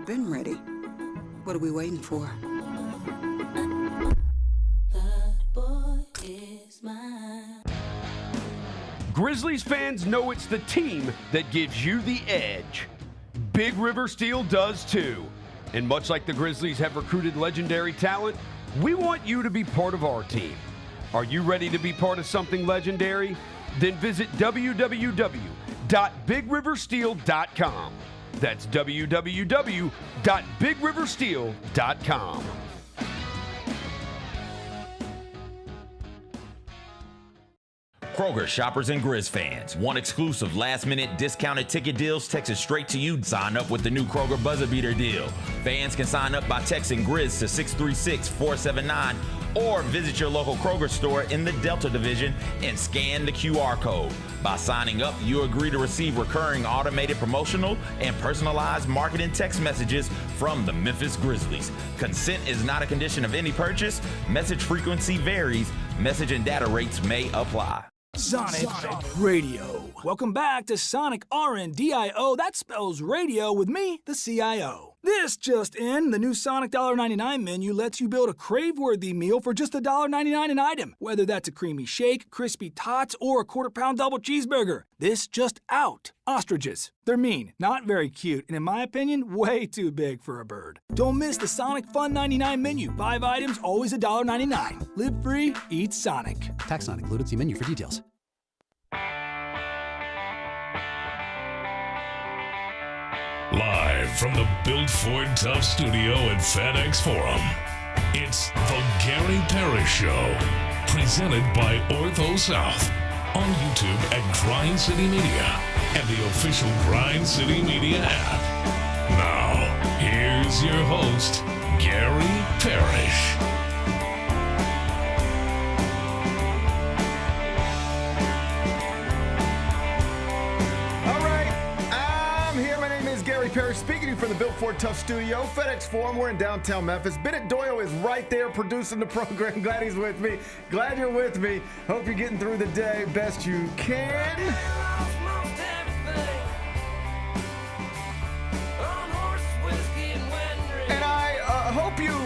been ready. What are we waiting for? Grizzlies fans know it's the team that gives you the edge. Big River Steel does too. And much like the Grizzlies have recruited legendary talent, we want you to be part of our team. Are you ready to be part of something legendary? Then visit www.bigriversteel.com. That's www.bigriversteel.com. Kroger shoppers and Grizz fans. Want exclusive last-minute discounted ticket deals texted straight to you? Sign up with the new Kroger Buzzer Beater deal. Fans can sign up by texting Grizz to 636-479 or visit your local Kroger store in the Delta Division and scan the QR code. By signing up, you agree to receive recurring automated promotional and personalized marketing text messages from the Memphis Grizzlies. Consent is not a condition of any purchase. Message frequency varies. Message and data rates may apply. Sonic Radio. Welcome back to Sonic RNDIO. That spells radio with me, the CIO. This just in, the new Sonic $1.99 menu lets you build a crave-worthy meal for just $1.99 an item. Whether that's a creamy shake, crispy tots, or a quarter-pound double cheeseburger. This just out. Ostriches. They're mean, not very cute, and in my opinion, way too big for a bird. Don't miss the Sonic Fun 99 menu. 5 items, always $1.99. Live free, eat Sonic. Tax not included. See menu for details. Live from the Built Ford Tough studio at FedEx Forum, it's the Gary Parrish Show, presented by Ortho South, on YouTube at Grind City Media and the official Grind City Media app. Now, here's your host, Gary Parrish. Parrish speaking to you from the Built Ford Tough studio, FedEx Forum. We're in downtown Memphis. Bennett Doyle is right there producing the program. Glad he's with me. Glad you're with me. Hope you're getting through the day best you can. And I hope you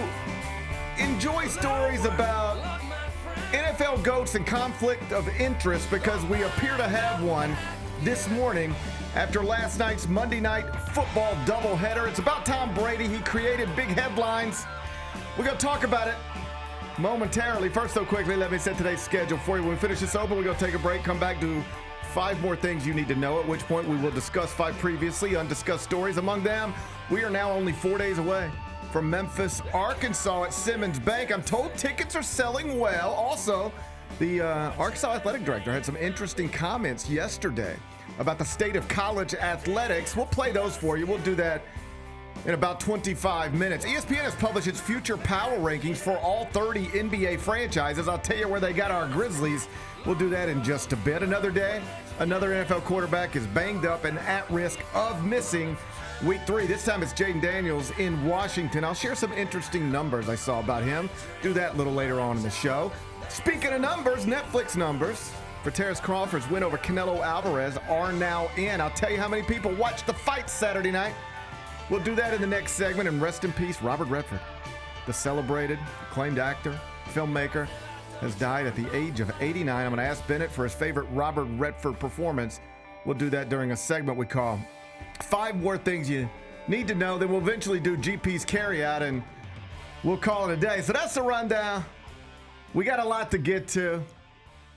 enjoy stories about NFL GOATs and conflict of interest, because we appear to have one this morning after last night's Monday Night Football doubleheader. It's about Tom Brady. He created big headlines. We're going to talk about it momentarily. First, though, quickly, let me set today's schedule for you. When we finish this open, we're going to take a break, come back, do 5 more things you need to know, at which point we will discuss 5 previously undiscussed stories. Among them, we are now only 4 days away from Memphis, Arkansas at Simmons Bank. I'm told tickets are selling well. Also, the Arkansas athletic director had some interesting comments yesterday about the state of college athletics. We'll play those for you. We'll do that in about 25 minutes. ESPN has published its future power rankings for all 30 NBA franchises. I'll tell you where they got our Grizzlies. We'll do that in just a bit. Another day, another NFL quarterback is banged up and at risk of missing Week 3. This time it's Jaden Daniels in Washington. I'll share some interesting numbers I saw about him. Do that a little later on in the show. Speaking of numbers, Netflix numbers for Terrence Crawford's win over Canelo Alvarez are now in. I'll tell you how many people watched the fight Saturday night. We'll do that in the next segment. And rest in peace, Robert Redford, the celebrated, acclaimed actor, filmmaker, has died at the age of 89. I'm going to ask Bennett for his favorite Robert Redford performance. We'll do that during a segment we call 5 More Things You Need to Know. Then we'll eventually do GP's Carryout, and we'll call it a day. So that's the rundown. We got a lot to get to.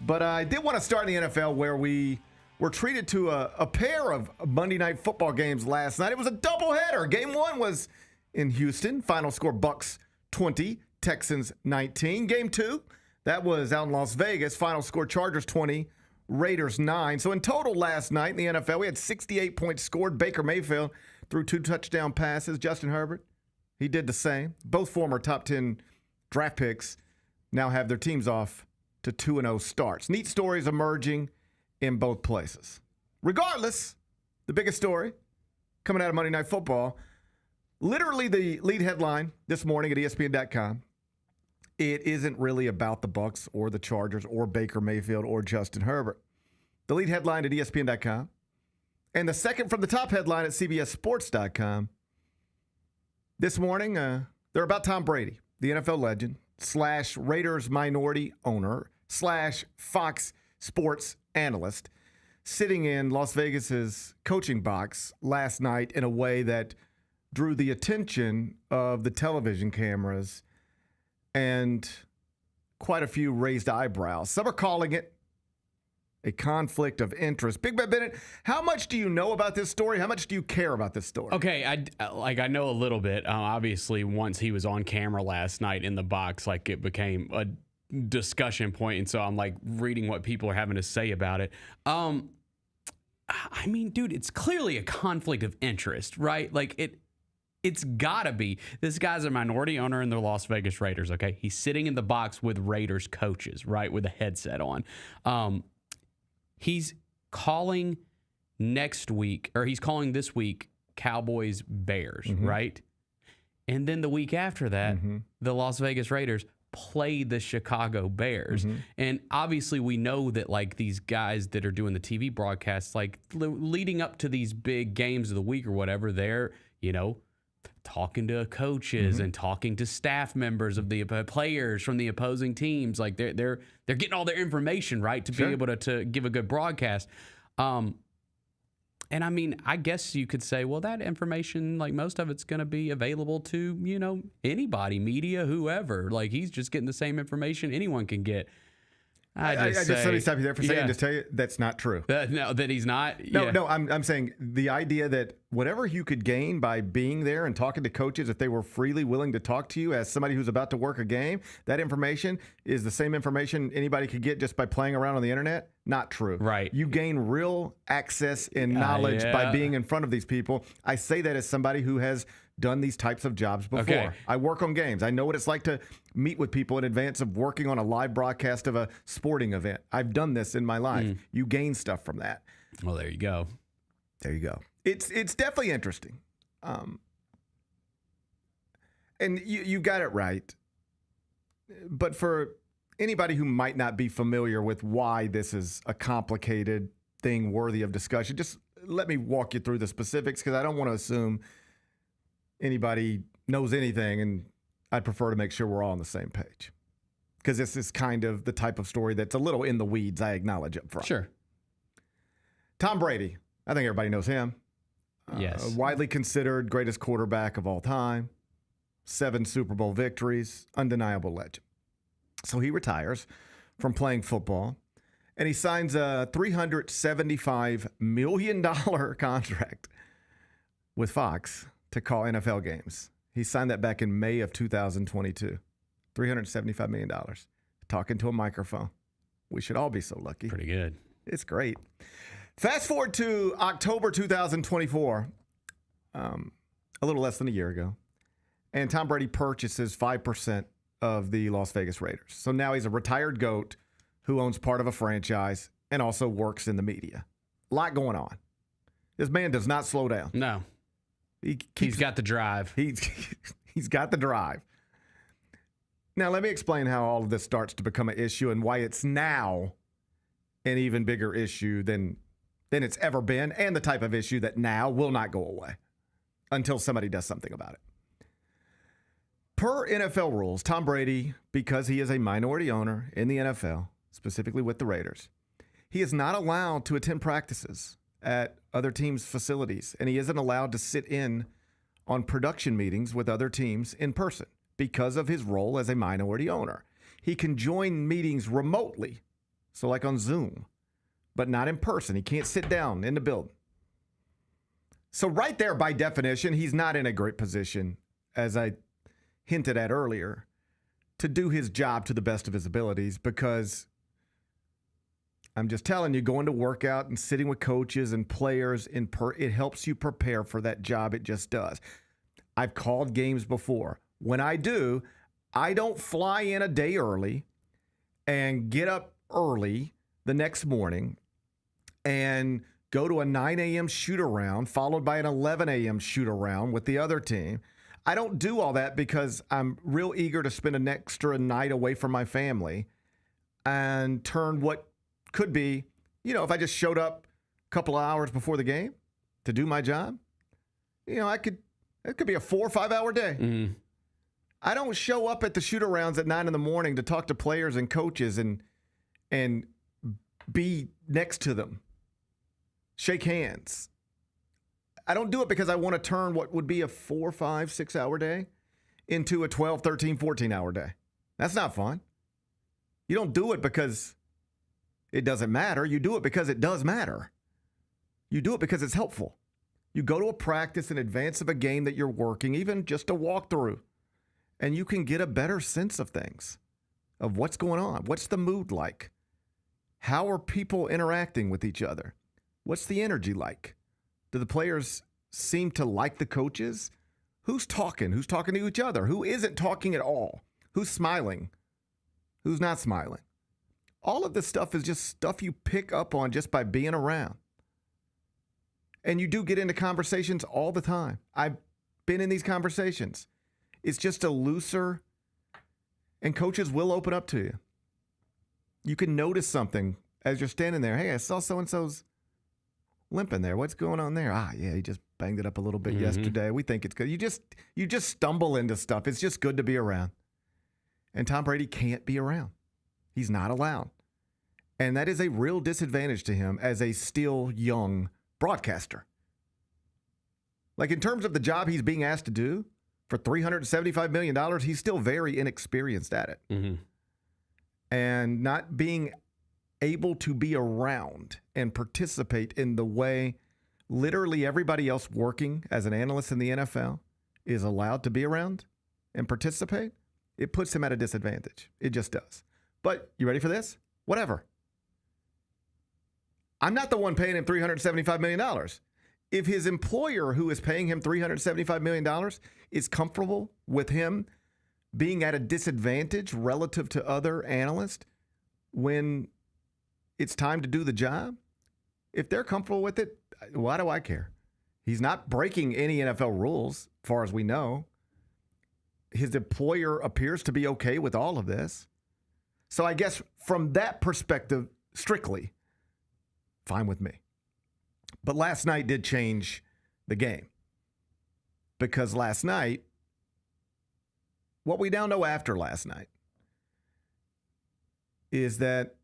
But I did want to start in the NFL, where we were treated to a pair of Monday Night Football games last night. It was a doubleheader. Game 1 was in Houston. Final score, Bucks 20, Texans 19. Game 2, that was out in Las Vegas. Final score, Chargers 20, Raiders 9. So in total last night in the NFL, we had 68 points scored. Baker Mayfield threw 2 touchdown passes. Justin Herbert, he did the same. Both former top 10 draft picks now have their teams off to 2-0 starts. Neat stories emerging in both places. Regardless, the biggest story coming out of Monday Night Football, literally the lead headline this morning at ESPN.com, it isn't really about the Bucs or the Chargers or Baker Mayfield or Justin Herbert. The lead headline at ESPN.com and the second from the top headline at CBSSports.com This morning, they're about Tom Brady, the NFL legend, / Raiders minority owner, / Fox Sports analyst, sitting in Las Vegas's coaching box last night in a way that drew the attention of the television cameras and quite a few raised eyebrows. Some are calling it a conflict of interest. Big Ben Bennett, how much do you know about this story? How much do you care about this story? Okay, I know a little bit. Obviously, once he was on camera last night in the box, like it became a discussion point, and so I'm like reading what people are having to say about it. I mean, dude, it's clearly a conflict of interest, right? Like it's gotta be. This guy's a minority owner in the Las Vegas Raiders, okay? He's sitting in the box with Raiders coaches, right, with a headset on. He's calling next week, or he's calling this week, Cowboys Bears, right? And then the week after that, the Las Vegas Raiders play the Chicago Bears. And obviously we know that like these guys that are doing the TV broadcasts, like leading up to these big games of the week or whatever, they're, you know, talking to coaches and talking to staff members of the players from the opposing teams. Like they're getting all their information, right, to be able to give a good broadcast. And I mean, I guess you could say, well, that information, like most of it's going to be available to, you know, anybody, media, whoever. Like he's just getting the same information anyone can get. I just let me stop you there for a second and just tell you that's not true. That he's not. No, I'm saying the idea that whatever you could gain by being there and talking to coaches, if they were freely willing to talk to you as somebody who's about to work a game, that information is the same information anybody could get just by playing around on the internet. Not true. Right. You gain real access and knowledge by being in front of these people. I say that as somebody who has done these types of jobs before. Okay. I work on games. I know what it's like to meet with people in advance of working on a live broadcast of a sporting event. I've done this in my life. You gain stuff from that. Well, there you go. There you go. It's definitely interesting. And you got it right. But for anybody who might not be familiar with why this is a complicated thing worthy of discussion, just let me walk you through the specifics because I don't want to assume anybody knows anything, and I'd prefer to make sure we're all on the same page because this is kind of the type of story that's a little in the weeds, I acknowledge up front. Sure. Tom Brady, I think everybody knows him. Yes. Widely considered greatest quarterback of all time, 7 Super Bowl victories, undeniable legend. So he retires from playing football, and he signs a $375 million contract with Fox to call NFL games. He signed that back in May of 2022. $375 million. Talking to a microphone. We should all be so lucky. Pretty good. It's great. Fast forward to October 2024, a little less than a year ago, and Tom Brady purchases 5% of the Las Vegas Raiders. So now he's a retired GOAT who owns part of a franchise and also works in the media. A lot going on. This man does not slow down. No. He's got the drive. He's got the drive. Now, let me explain how all of this starts to become an issue and why it's now an even bigger issue than it's ever been, and the type of issue that now will not go away until somebody does something about it. Per NFL rules, Tom Brady, because he is a minority owner in the NFL, specifically with the Raiders, he is not allowed to attend practices at other teams' facilities, and he isn't allowed to sit in on production meetings with other teams in person because of his role as a minority owner. He can join meetings remotely, so like on Zoom, but not in person. He can't sit down in the building. So right there, by definition, he's not in a great position, as I hinted at earlier, to do his job to the best of his abilities, because I'm just telling you, going to workout and sitting with coaches and players, it helps you prepare for that job. It just does. I've called games before. When I do, I don't fly in a day early and get up early the next morning and go to a 9 a.m. shoot-around followed by an 11 a.m. shoot-around with the other team. I don't do all that because I'm real eager to spend an extra night away from my family and turn what could be, if I just showed up a couple of hours before the game to do my job, I could It could be a 4 or 5 hour day. Mm-hmm. I don't show up at the shoot-arounds at 9 in the morning to talk to players and coaches and be next to them, shake hands. I don't do it because I want to turn what would be a 4, 5, 6 hour day into a 12, 13, 14 hour day. That's not fun. You don't do it because it doesn't matter. You do it because it does matter. You do it because it's helpful. You go to a practice in advance of a game that you're working, even just a walkthrough, and you can get a better sense of things, of what's going on. What's the mood like? How are people interacting with each other? What's the energy like? Do the players seem to like the coaches? Who's talking? Who's talking to each other? Who isn't talking at all? Who's smiling? Who's not smiling? All of this stuff is just stuff you pick up on just by being around. And you do get into conversations all the time. I've been in these conversations. It's just a looser, and coaches will open up to you. You can notice something as you're standing there. Hey, I saw so-and-so's limping there. What's going on there? Yeah, he just banged it up a little bit yesterday. We think it's good. You just stumble into stuff. It's just good to be around. And Tom Brady can't be around. He's not allowed. And that is a real disadvantage to him as a still young broadcaster. Like, in terms of the job he's being asked to do for $375 million, he's still very inexperienced at it. Mm-hmm. And not being able to be around and participate in the way literally everybody else working as an analyst in the NFL is allowed to be around and participate, it puts him at a disadvantage. It just does. But you ready for this? Whatever. I'm not the one paying him $375 million. If his employer, who is paying him $375 million, is comfortable with him being at a disadvantage relative to other analysts when it's time to do the job, if they're comfortable with it, why do I care? He's not breaking any NFL rules, as far as we know. His employer appears to be okay with all of this. So I guess from that perspective, strictly, fine with me. But last night did change the game. Because last night, what we now know after last night is that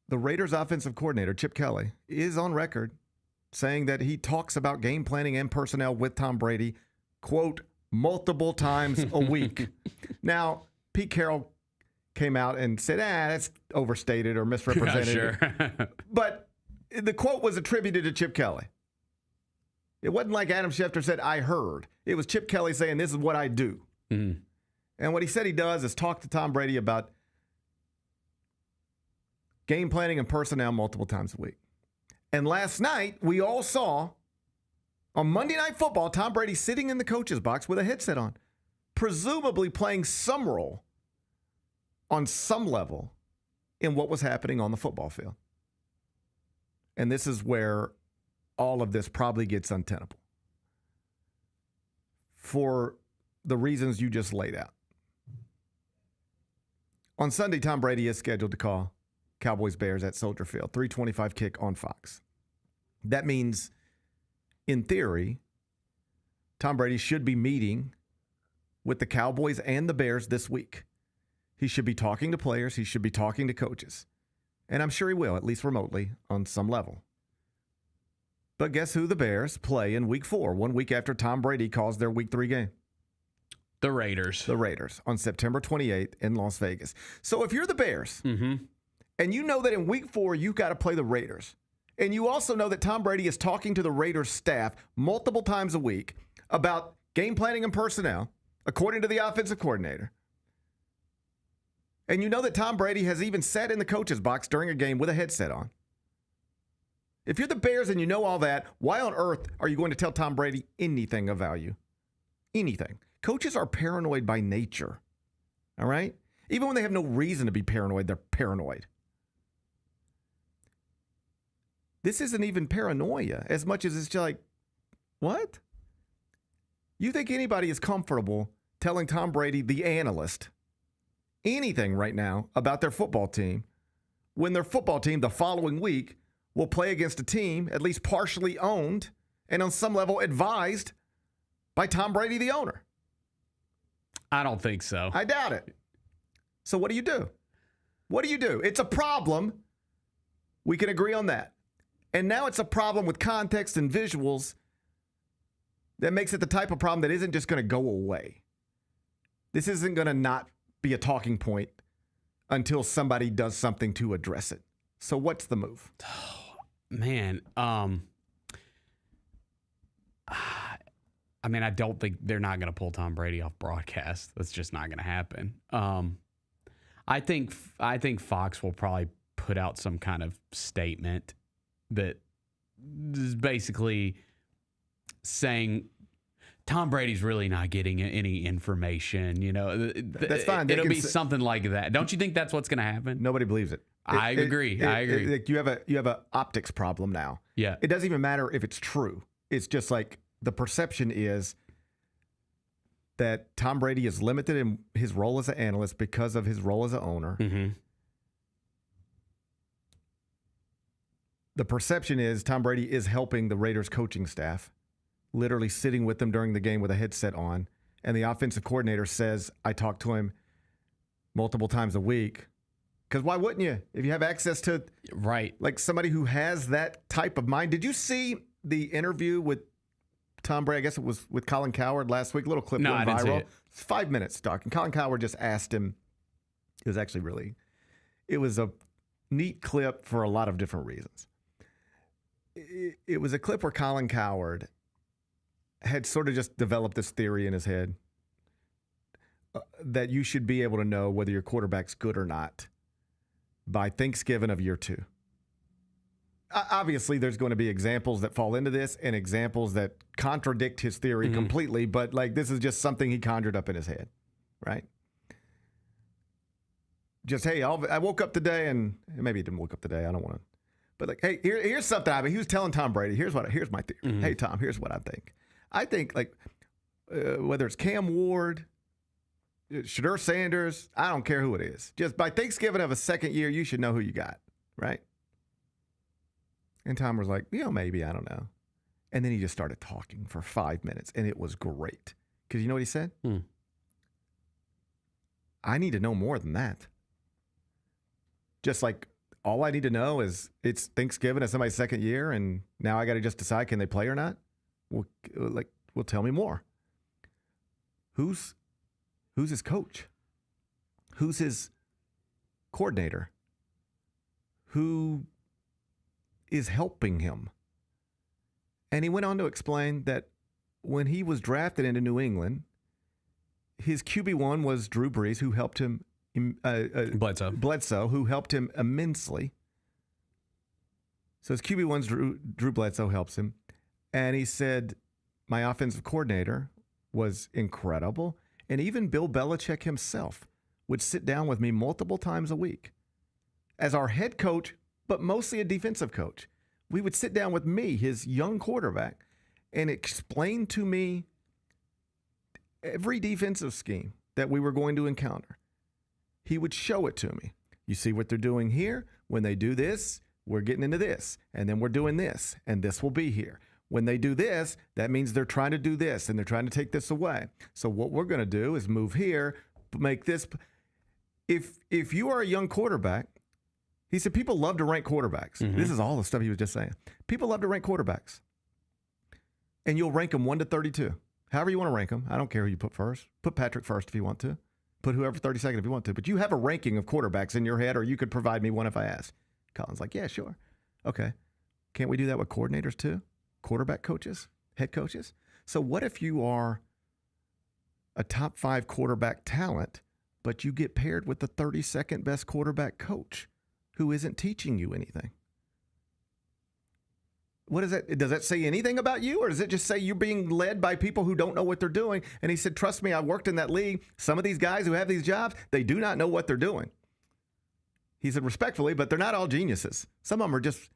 the Raiders offensive coordinator, Chip Kelly, is on record saying that he talks about game planning and personnel with Tom Brady, quote, multiple times a week. Now, Pete Carroll came out and said, that's overstated or misrepresented. Sure. But the quote was attributed to Chip Kelly. It wasn't like Adam Schefter said, I heard. It was Chip Kelly saying, this is what I do. Mm. And what he said he does is talk to Tom Brady about game planning and personnel multiple times a week. And last night, we all saw on Monday Night Football, Tom Brady sitting in the coach's box with a headset on, presumably playing some role on some level in what was happening on the football field. And this is where all of this probably gets untenable for the reasons you just laid out. On Sunday, Tom Brady is scheduled to call Cowboys-Bears at Soldier Field, 3:25 kick on Fox. That means, in theory, Tom Brady should be meeting with the Cowboys and the Bears this week. He should be talking to players. He should be talking to coaches. And I'm sure he will, at least remotely, on some level. But guess who the Bears play in Week 4, 1 week after Tom Brady calls their Week 3 game? The Raiders. The Raiders on September 28th in Las Vegas. So if you're the Bears, and you know that in Week 4 you've got to play the Raiders, and you also know that Tom Brady is talking to the Raiders staff multiple times a week about game planning and personnel, according to the offensive coordinator, and you know that Tom Brady has even sat in the coach's box during a game with a headset on. If you're the Bears and you know all that, why on earth are you going to tell Tom Brady anything of value? Anything. Coaches are paranoid by nature, all right? Even when they have no reason to be paranoid, they're paranoid. This isn't even paranoia as much as it's just like, what? You think anybody is comfortable telling Tom Brady, the analyst, anything right now about their football team when their football team the following week will play against a team at least partially owned and on some level advised by Tom Brady, the owner. I don't think so. I doubt it. So what do you do? What do you do? It's a problem. We can agree on that. And now it's a problem with context and visuals that makes it the type of problem that isn't just going to go away. This isn't going to not be a talking point until somebody does something to address it. So what's the move? Man, I mean, I don't think they're not going to pull Tom Brady off broadcast. That's just not going to happen. I think Fox will probably put out some kind of statement that is basically saying Tom Brady's really not getting any information. You know, that's fine. It'll be something like that. Don't you think that's what's going to happen? Nobody believes it. I agree. I agree. You have a optics problem now. Yeah. It doesn't even matter if it's true. It's just like the perception is that Tom Brady is limited in his role as an analyst because of his role as an owner. Mm-hmm. The perception is Tom Brady is helping the Raiders coaching staff, literally sitting with them during the game with a headset on. And the offensive coordinator says, I talk to him multiple times a week. Because why wouldn't you? If you have access to like somebody who has that type of mind. Did you see the interview with Tom Brady? I guess it was with Colin Cowherd last week. A little clip went viral. It's 5 minutes, Doc. And Colin Cowherd just asked him. It was a neat clip for a lot of different reasons. It was a clip where Colin Cowherd had sort of just developed this theory in his head that you should be able to know whether your quarterback's good or not by Thanksgiving of year 2. Obviously, there's going to be examples that fall into this and examples that contradict his theory completely, but like this is just something he conjured up in his head, right? Just, hey, I woke up today, and maybe he didn't wake up today. I don't want to. But like, hey, here's something. He was telling Tom Brady, here's my theory. Hey, Tom, here's what I think. I think like whether it's Cam Ward, Shedeur Sanders, I don't care who it is. Just by Thanksgiving of a second year, you should know who you got, right? And Tom was like, maybe, I don't know. And then he just started talking for 5 minutes, and it was great. Because you know what he said? I need to know more than that. Just like all I need to know is it's Thanksgiving of somebody's second year, and now I got to just decide, can they play or not? Well, tell me more. Who's his coach? Who's his coordinator? Who is helping him? And he went on to explain that when he was drafted into New England, his QB1 was Drew Brees, who helped him. Bledsoe, who helped him immensely. So his QB1's Drew Bledsoe helps him. And he said, my offensive coordinator was incredible. And even Bill Belichick himself would sit down with me multiple times a week as our head coach, but mostly a defensive coach. We would sit down with me, his young quarterback, and explain to me every defensive scheme that we were going to encounter. He would show it to me. You see what they're doing here? When they do this, we're getting into this. And then we're doing this. And this will be here. When they do this, that means they're trying to do this. And they're trying to take this away. So what we're going to do is move here, make this. If you are a young quarterback, he said people love to rank quarterbacks. This is all the stuff he was just saying. People love to rank quarterbacks. And you'll rank them 1 to 32. However you want to rank them. I don't care who you put first. Put Patrick first if you want to. Put whoever 32nd if you want to. But you have a ranking of quarterbacks in your head, or you could provide me one if I asked. Colin's like, yeah, sure. Okay. Can't we do that with coordinators too? Quarterback coaches? Head coaches? So what if you are a top 5 quarterback talent, but you get paired with the 32nd best quarterback coach who isn't teaching you anything? What is that? Does that say anything about you, or does it just say you're being led by people who don't know what they're doing? And he said, trust me, I worked in that league. Some of these guys who have these jobs, they do not know what they're doing. He said, respectfully, but they're not all geniuses. Some of them are just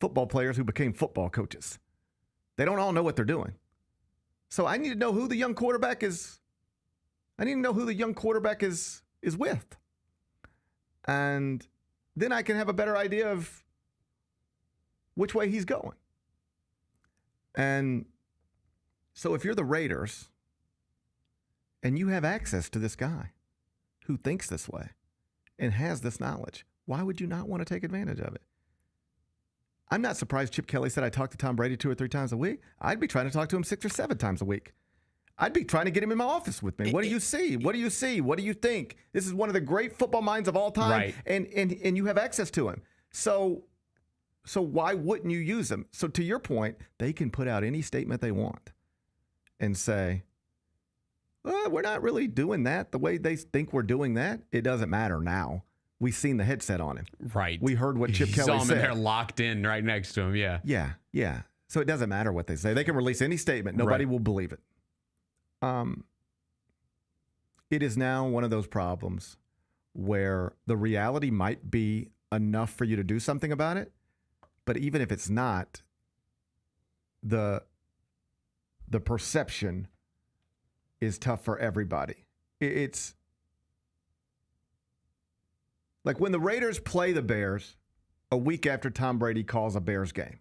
football players who became football coaches. They don't all know what they're doing. So I need to know who the young quarterback is. I need to know who the young quarterback is with. And then I can have a better idea of which way he's going. And So if you're the Raiders and you have access to this guy who thinks this way and has this knowledge, why would you not want to take advantage of it? I'm not surprised Chip Kelly said I talk to Tom Brady 2 or 3 times a week. I'd be trying to talk to him 6 or 7 times a week. I'd be trying to get him in my office with me. What do you see? What do you see? What do you think? This is one of the great football minds of all time, Right. and you have access to him. So why wouldn't you use him? So to your point, they can put out any statement they want and say, well, we're not really doing that the way they think we're doing that. It doesn't matter now. We've seen the headset on him. Right. We heard what Chip Kelly saw him said. in there locked in right next to him. Yeah. Yeah. So it doesn't matter what they say. They can release any statement. Nobody Right. will believe it. It is now one of those problems where the reality might be enough for you to do something about it, but even if it's not, the perception is tough for everybody. It's like when the Raiders play the Bears a week after Tom Brady calls a Bears game.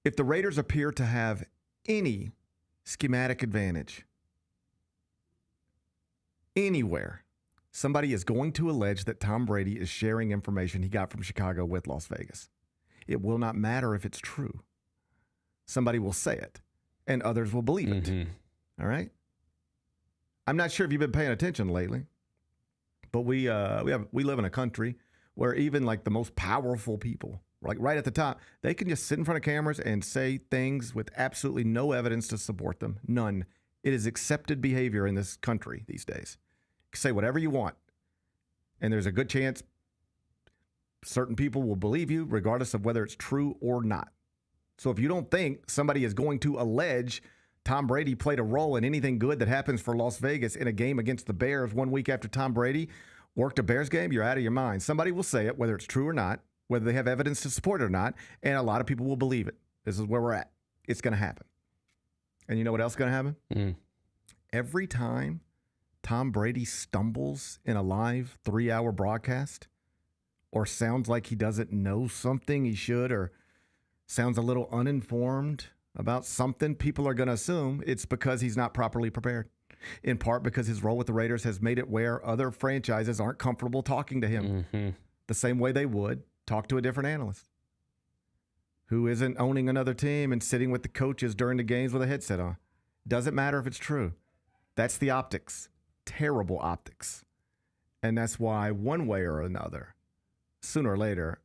If the Raiders appear to have any schematic advantage anywhere, somebody is going to allege that Tom Brady is sharing information he got from Chicago with Las Vegas. It will not matter if it's true. Somebody will say it, and others will believe it. All right? I'm not sure if you've been paying attention lately, but we live in a country where even like the most powerful people, like right at the top, they can just sit in front of cameras and say things with absolutely no evidence to support them. None. It is accepted behavior in this country these days. You can say whatever you want, and there's a good chance certain people will believe you regardless of whether it's true or not. So if you don't think somebody is going to allege Tom Brady played a role in anything good that happens for Las Vegas in a game against the Bears 1 week after Tom Brady worked a Bears game, you're out of your mind. Somebody will say it, whether it's true or not, whether they have evidence to support it or not, and a lot of people will believe it. This is where we're at. It's going to happen. And you know what else is going to happen? Every time Tom Brady stumbles in a live 3-hour broadcast or sounds like he doesn't know something he should or sounds a little uninformed about something, people are going to assume it's because he's not properly prepared. In part because his role with the Raiders has made it where other franchises aren't comfortable talking to him the same way they would talk to a different analyst who isn't owning another team and sitting with the coaches during the games with a headset on. Doesn't matter if it's true. That's the optics. Terrible optics. And that's why one way or another, sooner or later,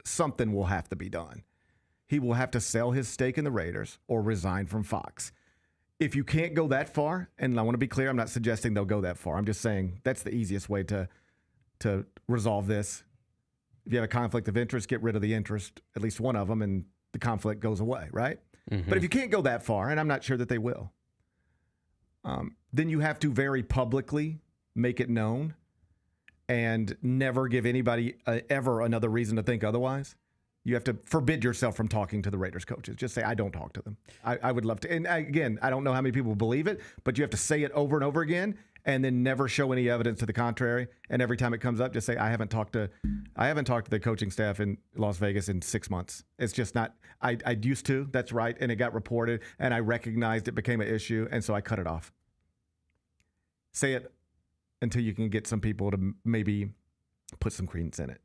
something will have to be done. He will have to sell his stake in the Raiders or resign from Fox. If you can't go that far, and I want to be clear, I'm not suggesting they'll go that far. I'm just saying that's the easiest way to resolve this. If you have a conflict of interest, get rid of the interest, at least one of them, and the conflict goes away, right? But if you can't go that far, and I'm not sure that they will, then you have to very publicly make it known and never give anybody ever another reason to think otherwise. You have to forbid yourself from talking to the Raiders coaches. Just say, I don't talk to them. I would love to. And again, I don't know how many people believe it, but you have to say it over and over again and then never show any evidence to the contrary. And every time it comes up, just say, I haven't talked to the coaching staff in Las Vegas in 6 months. It's just not, I used to, that's right. And it got reported and I recognized it became an issue. And so I cut it off. Say it until you can get some people to maybe put some credence in it.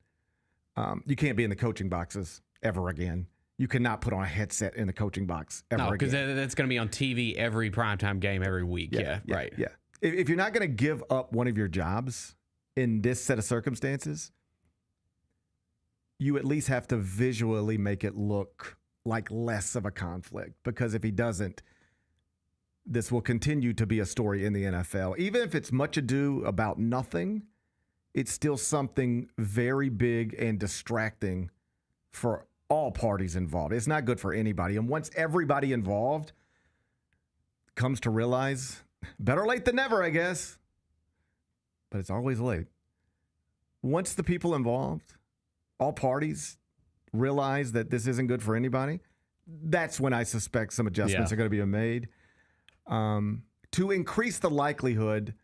You can't be in the coaching boxes ever again. You cannot put on a headset in the coaching box ever again. No, because that's going to be on TV every primetime game every week. Yeah, right. Yeah. If you're not going to give up one of your jobs in this set of circumstances, you at least have to visually make it look like less of a conflict. Because if he doesn't, this will continue to be a story in the NFL. Even if it's much ado about nothing, it's still something very big and distracting for all parties involved. It's not good for anybody. And once everybody involved comes to realize, better late than never, I guess, but it's always late. Once the people involved, all parties realize that this isn't good for anybody, that's when I suspect some adjustments are going to be made to increase the likelihood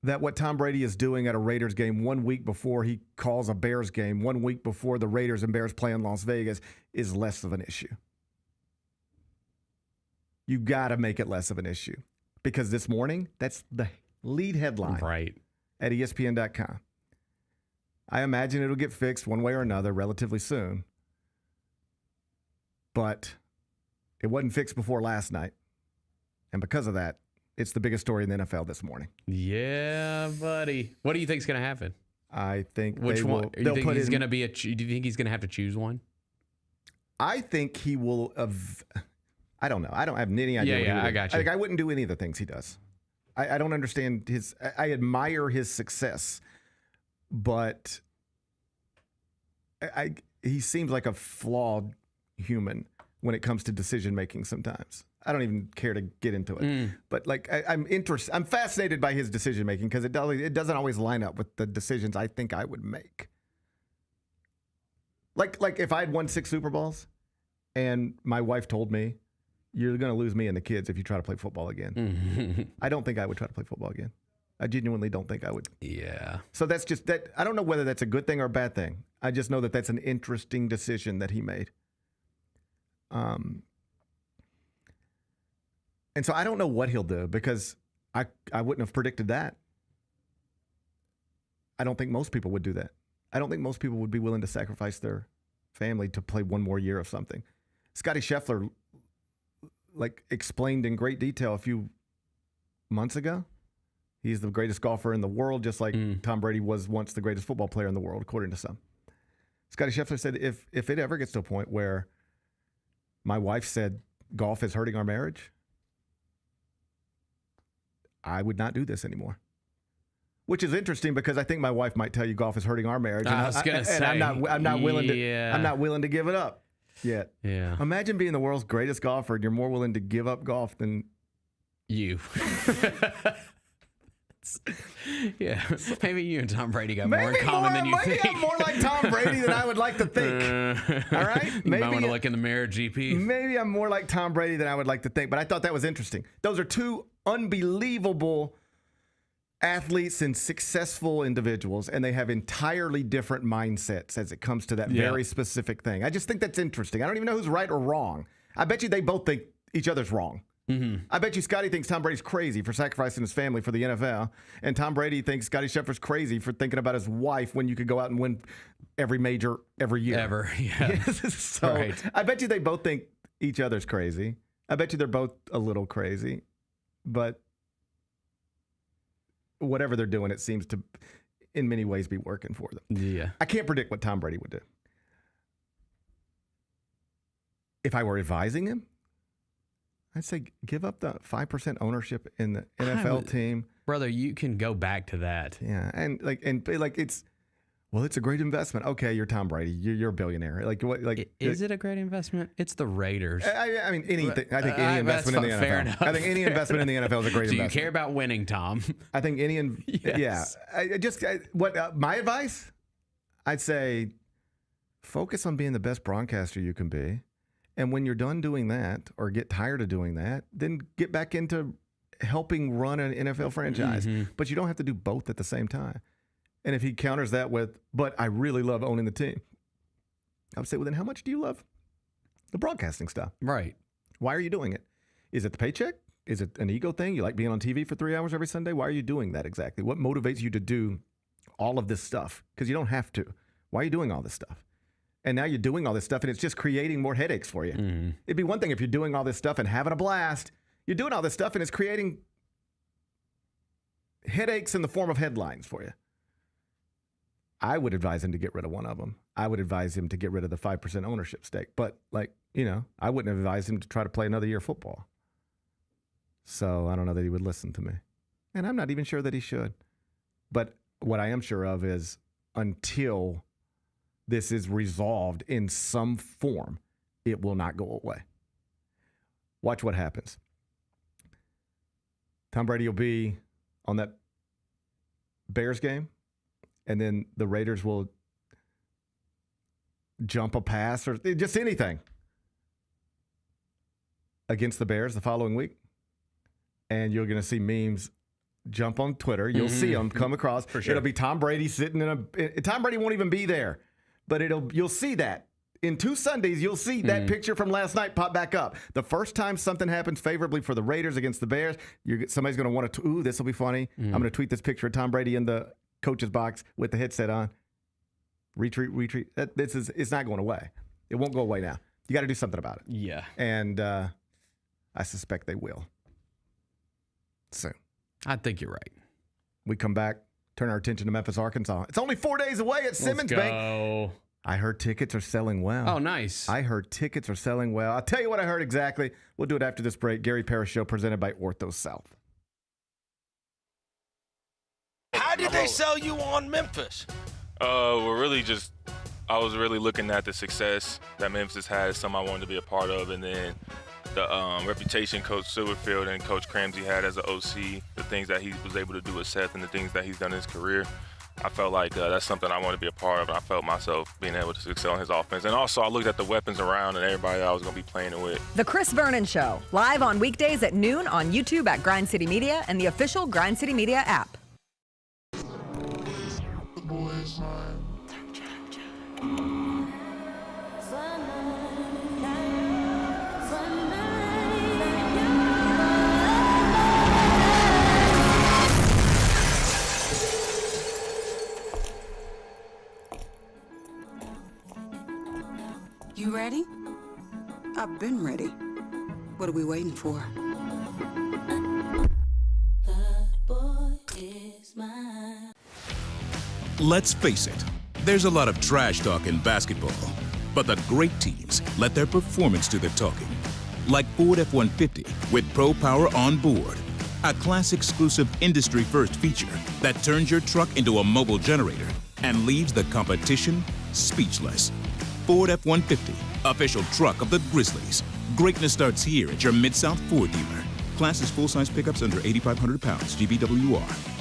that what Tom Brady is doing at a Raiders game 1 week before he calls a Bears game, 1 week before the Raiders and Bears play in Las Vegas, is less of an issue. You got to make it less of an issue. Because this morning, that's the lead headline at ESPN.com. I imagine it'll get fixed one way or another relatively soon. But it wasn't fixed before last night. And because of that, it's the biggest story in the NFL this morning. Yeah, buddy. What do you think is going to happen? I think Which one? Do you think he's going to be do you think he's going to have to choose one? I think he will. I don't know. I don't have any idea. Yeah, I got you. I wouldn't do any of the things he does. I don't understand his. I admire his success, but he seems like a flawed human when it comes to decision making. Sometimes I don't even care to get into it. But like I'm interested. I'm fascinated by his decision making because it doesn't always line up with the decisions I think I would make. Like if I had won 6 Super Bowls, and my wife told me, "You're going to lose me and the kids if you try to play football again." I don't think I would try to play football again. I genuinely don't think I would. Yeah. So that's just that. I don't know whether that's a good thing or a bad thing. I just know that that's an interesting decision that he made. And so I don't know what he'll do because I wouldn't have predicted that. I don't think most people would do that. I don't think most people would be willing to sacrifice their family to play one more year of something. Scotty Scheffler explained in great detail a few months ago. He's the greatest golfer in the world, just like Tom Brady was once the greatest football player in the world, according to some. Scotty Scheffler said, if it ever gets to a point where my wife said golf is hurting our marriage, I would not do this anymore. Which is interesting because I think my wife might tell you golf is hurting our marriage. I was going to say, I'm not willing to. yeah. I'm not willing to give it up yet. Yeah. Imagine being the world's greatest golfer and you're more willing to give up golf than You. Yeah. Maybe you and Tom Brady got more in common than you think. Maybe I'm more like Tom Brady than I would like to think. All right? You might want to look in the mirror, GP. Maybe I'm more like Tom Brady than I would like to think. But I thought that was interesting. Those are two unbelievable athletes and successful individuals, and they have entirely different mindsets as it comes to that very specific thing. I just think that's interesting. I don't even know who's right or wrong. I bet you they both think each other's wrong. I bet you Scotty thinks Tom Brady's crazy for sacrificing his family for the NFL, and Tom Brady thinks Scotty Scheffler's crazy for thinking about his wife when you could go out and win every major every year. Ever, yeah. So right. I bet you they both think each other's crazy. I bet you they're both a little crazy, but whatever they're doing, it seems to, in many ways, be working for them. Yeah. I can't predict what Tom Brady would do. If I were advising him, I'd say give up the 5% ownership in the NFL team. Brother, you can go back to that. Yeah, and it's a great investment. Okay, you're Tom Brady. You're a billionaire. Is it a great investment? It's the Raiders. I mean, anything. I think any investment in the NFL. Fair enough. I think any investment in the NFL is a great Do investment. you care about winning, Tom? I think any. Yes. Yeah. My advice? I'd say focus on being the best broadcaster you can be. And when you're done doing that or get tired of doing that, then get back into helping run an NFL franchise. But you don't have to do both at the same time. And if he counters that with, but I really love owning the team, I would say, well, then how much do you love the broadcasting stuff? Right. Why are you doing it? Is it the paycheck? Is it an ego thing? You like being on TV for 3 hours every Sunday? Why are you doing that exactly? What motivates you to do all of this stuff? Because you don't have to. Why are you doing all this stuff? And now you're doing all this stuff, and it's just creating more headaches for you. It'd be one thing if you're doing all this stuff and having a blast. You're doing all this stuff, and it's creating headaches in the form of headlines for you. I would advise him to get rid of one of them. I would advise him to get rid of the 5% ownership stake. But, I wouldn't advise him to try to play another year of football. So I don't know that he would listen to me. And I'm not even sure that he should. But what I am sure of is until this is resolved in some form, it will not go away. Watch what happens. Tom Brady will be on that Bears game, and then the Raiders will jump a pass or just anything against the Bears the following week, and you're going to see memes jump on Twitter. You'll see them come across. For sure. It'll be Tom Brady sitting Tom Brady won't even be there, but you'll see that. In 2 Sundays, you'll see that picture from last night pop back up. The first time something happens favorably for the Raiders against the Bears, somebody's going to want to, ooh, this will be funny. I'm going to tweet this picture of Tom Brady in the coach's box with the headset on. Retreat. It's not going away. It won't go away now. You got to do something about it. Yeah. And I suspect they will soon. I think you're right. We come back, turn our attention to Memphis, Arkansas. It's only 4 days away at Simmons Bank. Go. I heard tickets are selling well. Oh, nice. I heard tickets are selling well. I'll tell you what I heard exactly. We'll do it after this break. Gary Parrish Show presented by Ortho South. How did they sell you on Memphis? We're really just, I was really looking at the success that Memphis had, something I wanted to be a part of, and then the reputation Coach Silverfield and Coach Cramsey had as an OC, the things that he was able to do with Seth and the things that he's done in his career. I felt like that's something I want to be a part of, and I felt myself being able to excel in his offense. And also, I looked at the weapons around and everybody that I was going to be playing it with. The Chris Vernon Show, live on weekdays at noon on YouTube at Grind City Media and the official Grind City Media app. You ready? I've been ready. What are we waiting for? Let's face it, there's a lot of trash talk in basketball, but the great teams let their performance do the talking. Like Ford F-150 with Pro Power on board, a class-exclusive industry-first feature that turns your truck into a mobile generator and leaves the competition speechless. Ford F-150, official truck of the Grizzlies. Greatness starts here at your Mid-South Ford dealer. Class is full-size pickups under 8,500 pounds, GBWR.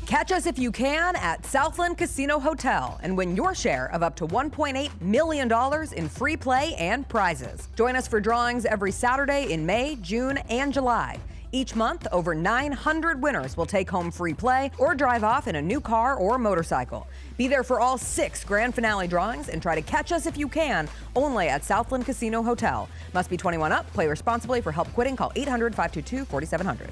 Catch us if you can at Southland Casino Hotel and win your share of up to $1.8 million in free play and prizes. Join us for drawings every Saturday in May, June, and July. Each month, over 900 winners will take home free play or drive off in a new car or motorcycle. Be there for all 6 grand finale drawings and try to catch us if you can, only at Southland Casino Hotel. Must be 21 up. Play responsibly. For help quitting, call 800-522-4700.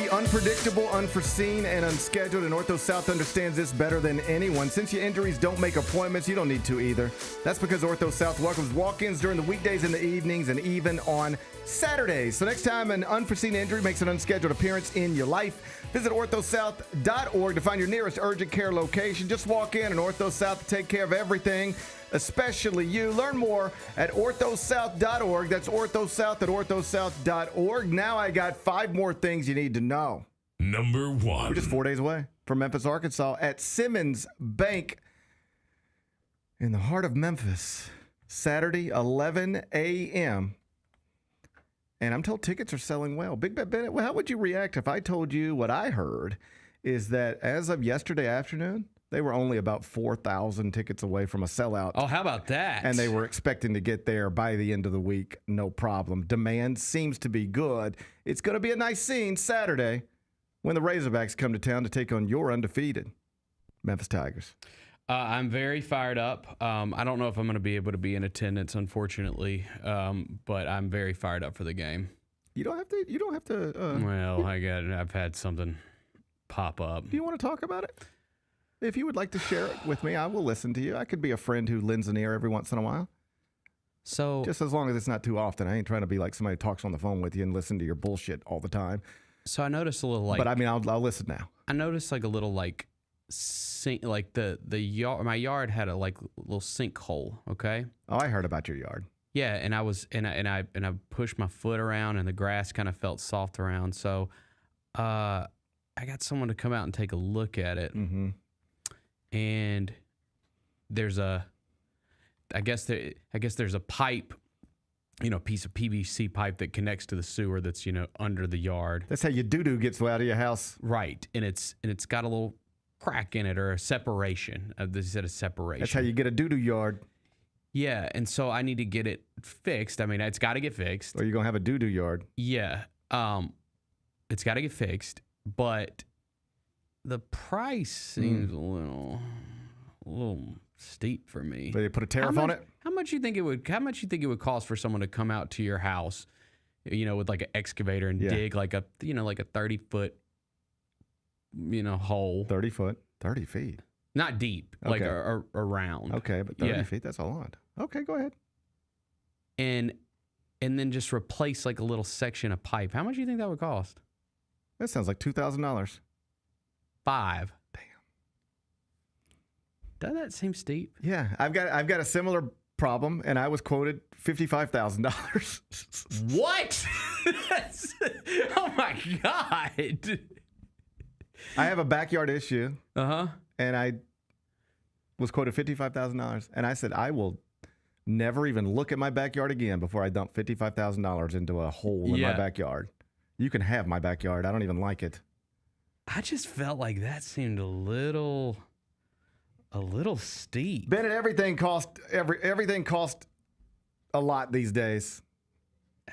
Unpredictable, unforeseen, and unscheduled, and Ortho South understands this better than anyone. Since your injuries don't make appointments, you don't need to either. That's because Ortho South welcomes walk-ins during the weekdays and the evenings, and even on Saturdays. So next time an unforeseen injury makes an unscheduled appearance in your life, visit orthosouth.org to find your nearest urgent care location. Just walk in, and Ortho South will take care of everything, especially you. Learn more at orthosouth.org. That's orthosouth at orthosouth.org. Now I got 5 more things you need to know. Number 1. We're just 4 days away from Memphis, Arkansas at Simmons Bank in the heart of Memphis. Saturday, 11 a.m. And I'm told tickets are selling well. Big Bet Bennett, how would you react if I told you what I heard is that as of yesterday afternoon, they were only about 4,000 tickets away from a sellout. Oh, how about that? And they were expecting to get there by the end of the week, no problem. Demand seems to be good. It's going to be a nice scene Saturday when the Razorbacks come to town to take on your undefeated Memphis Tigers. I'm very fired up. I don't know if I'm going to be able to be in attendance, unfortunately, but I'm very fired up for the game. You don't have to. Well, I've had something pop up. Do you want to talk about it? If you would like to share it with me, I will listen to you. I could be a friend who lends an ear every once in a while. So just as long as it's not too often. I ain't trying to be like somebody who talks on the phone with you and listen to your bullshit all the time. So I noticed a little like. But I mean, I'll listen now. I noticed like a little like sink, like the yard. My yard had a like little sinkhole. Okay. Oh, I heard about your yard. Yeah, and I was and I pushed my foot around, and the grass kind of felt soft around. So, I got someone to come out and take a look at it. Mm-hmm. And there's a, I guess there's a pipe, piece of PVC pipe that connects to the sewer that's under the yard. That's how your doo-doo gets out of your house, right? And it's got a little crack in it or a separation. They said a separation. That's how you get a doo-doo yard. Yeah, and so I need to get it fixed. I mean, it's got to get fixed. Or you're gonna have a doo-doo yard. Yeah, it's got to get fixed, but the price seems a little steep for me. But they put a tariff on it? How much you think it would cost for someone to come out to your house, with like an excavator and dig like a 30-foot hole. 30 foot, 30 feet. Not deep, like around. Okay, but 30 feet, that's a lot. Okay, go ahead. And then just replace like a little section of pipe. How much do you think that would cost? That sounds like $2,000. $5. Damn. Doesn't that seem steep? Yeah, I've got a similar problem, and I was quoted $55,000. What? Oh my God. I have a backyard issue. Uh-huh. And I was quoted $55,000. And I said, I will never even look at my backyard again before I dump $55,000 into a hole in my backyard. You can have my backyard. I don't even like it. I just felt like that seemed a little steep. Bennett, everything cost a lot these days.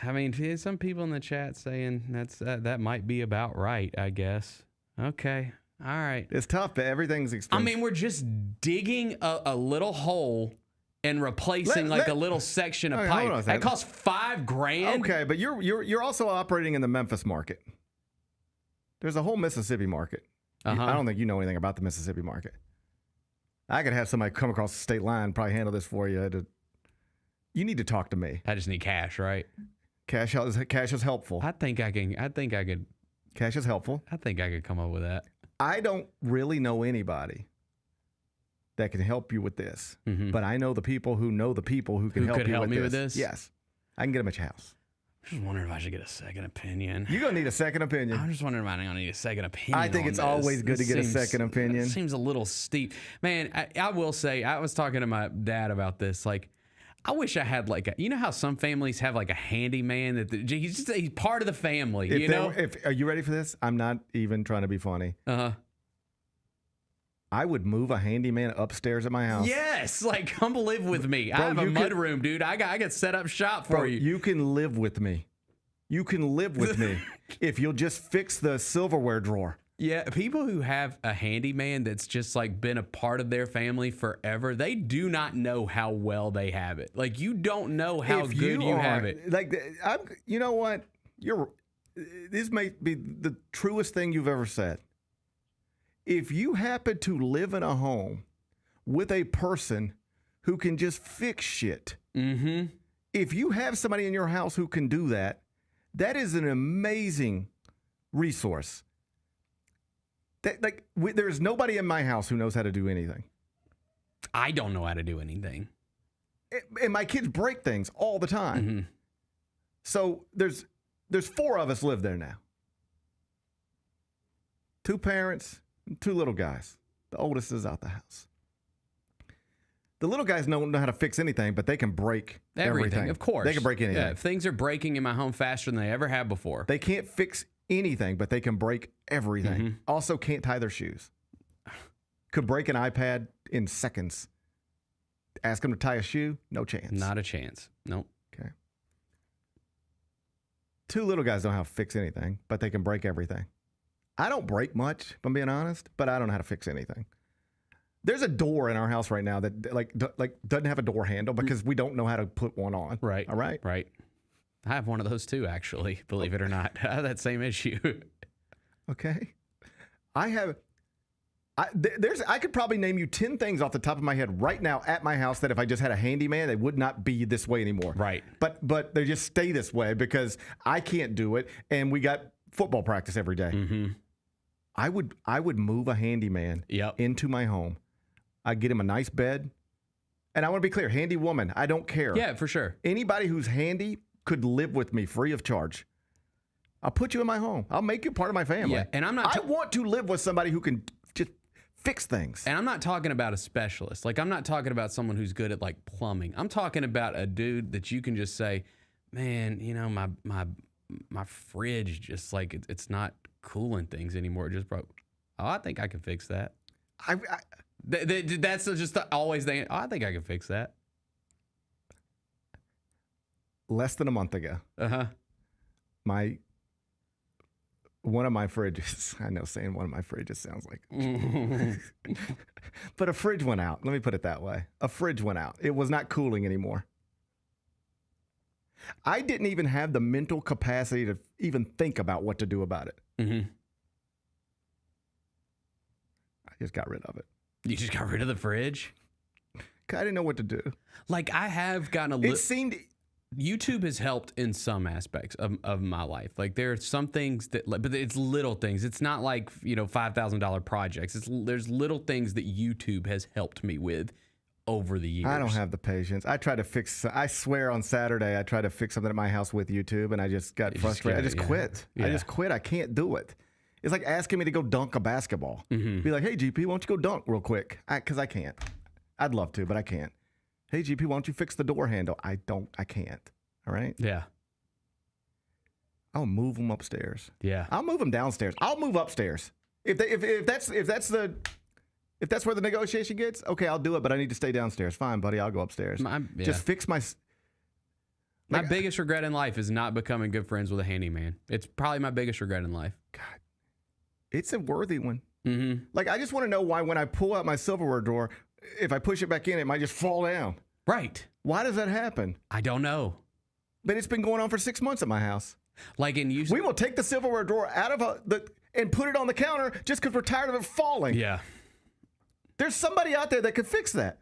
I mean, some people in the chat saying that might be about right, I guess. Okay. All right. It's tough, but everything's expensive. I mean, we're just digging a little hole and replacing a little section of pipe. That costs $5,000. Okay, but you're also operating in the Memphis market. There's a whole Mississippi market. Uh-huh. I don't think you know anything about the Mississippi market. I could have somebody come across the state line, probably handle this for you. You need to talk to me. I just need cash, right? Cash is helpful. I think I could. Cash is helpful. I think I could come up with that. I don't really know anybody that can help you with this, but I know the people who know the people who can help you with this. Yes. I can get them at your house. I'm just wondering if I should get a second opinion. You're going to need a second opinion. I'm just wondering if I'm going to need a second opinion. I think it's always good to get a second opinion. It seems a little steep. Man, I will say, I was talking to my dad about this. Like, I wish I had you know how some families have like a handyman that he's part of the family, Are you ready for this? I'm not even trying to be funny. Uh-huh. I would move a handyman upstairs at my house. Yes, come live with me. Bro, I have a mudroom, dude. I got set up shop for you. You can live with me. You can live with me if you'll just fix the silverware drawer. Yeah, people who have a handyman that's just been a part of their family forever, they do not know how well they have it. You don't know how good you have it. You know what? This may be the truest thing you've ever said. If you happen to live in a home with a person who can just fix shit, if you have somebody in your house who can do that, that is an amazing resource. There's nobody in my house who knows how to do anything. I don't know how to do anything. And my kids break things all the time. So there's 4 of us live there now. 2 parents, 2 little guys. The oldest is out the house. The little guys don't know how to fix anything, but they can break everything. Of course. They can break anything. Yeah, if things are breaking in my home faster than they ever have before. They can't fix anything, but they can break everything. Also can't tie their shoes. Could break an iPad in seconds. Ask them to tie a shoe, no chance. Not a chance. Nope. Okay. 2 little guys don't know how to fix anything, but they can break everything. I don't break much, if I'm being honest, but I don't know how to fix anything. There's a door in our house right now that doesn't have a door handle because we don't know how to put one on. Right. All right? Right. I have one of those too, actually, believe it or not. I have that same issue. Okay. I have I could probably name you 10 things off the top of my head right now at my house that if I just had a handyman, they would not be this way anymore. Right. But they just stay this way because I can't do it, and we got football practice every day. Mm-hmm. I would move a handyman into my home. I'd get him a nice bed. And I want to be clear, handy woman, I don't care. Yeah, for sure. Anybody who's handy could live with me free of charge. I'll put you in my home. I'll make you part of my family. Yeah, and I want to live with somebody who can just fix things. And I'm not talking about a specialist. Like, I'm not talking about someone who's good at, like, plumbing. I'm talking about a dude that you can just say, man, you know, my fridge just, like, it's not cooling things anymore. It just broke. Oh, I think I can fix that. That's just always the, oh, I think I can fix that. Less than a month ago. Uh-huh. One of my fridges, I know saying one of my fridges sounds like, but a fridge went out. Let me put it that way. A fridge went out. It was not cooling anymore. I didn't even have the mental capacity to even think about what to do about it. Mm-hmm. I just got rid of it. You just got rid of the fridge? I didn't know what to do. Like, I have gotten a little... It seemed... YouTube has helped in some aspects of my life. Like, there are some things that, but it's little things. It's not like, you know, $5,000 projects. There's little things that YouTube has helped me with over the years. I don't have the patience. I tried to fix, I swear on Saturday, I tried to fix something at my house with YouTube and I just got frustrated. I just quit. Yeah. I just quit. I can't do it. It's like asking me to go dunk a basketball. Mm-hmm. Be like, hey, GP, why don't you go dunk real quick? Because I can't. I'd love to, but I can't. Hey, GP, why don't you fix the door handle? I can't. All right? Yeah. I'll move them upstairs. Yeah. I'll move them downstairs. I'll move upstairs. If that's where the negotiation gets, okay, I'll do it, but I need to stay downstairs. Fine, buddy, I'll go upstairs. Just fix my... My biggest regret in life is not becoming good friends with a handyman. It's probably my biggest regret in life. God. It's a worthy one. Mm-hmm. Like, I just want to know why when I pull out my silverware drawer, if I push it back in, it might just fall down. Right. Why does that happen? I don't know. But it's been going on for 6 months at my house. Like we will take the silverware drawer out of and put it on the counter just because we're tired of it falling. Yeah. There's somebody out there that could fix that.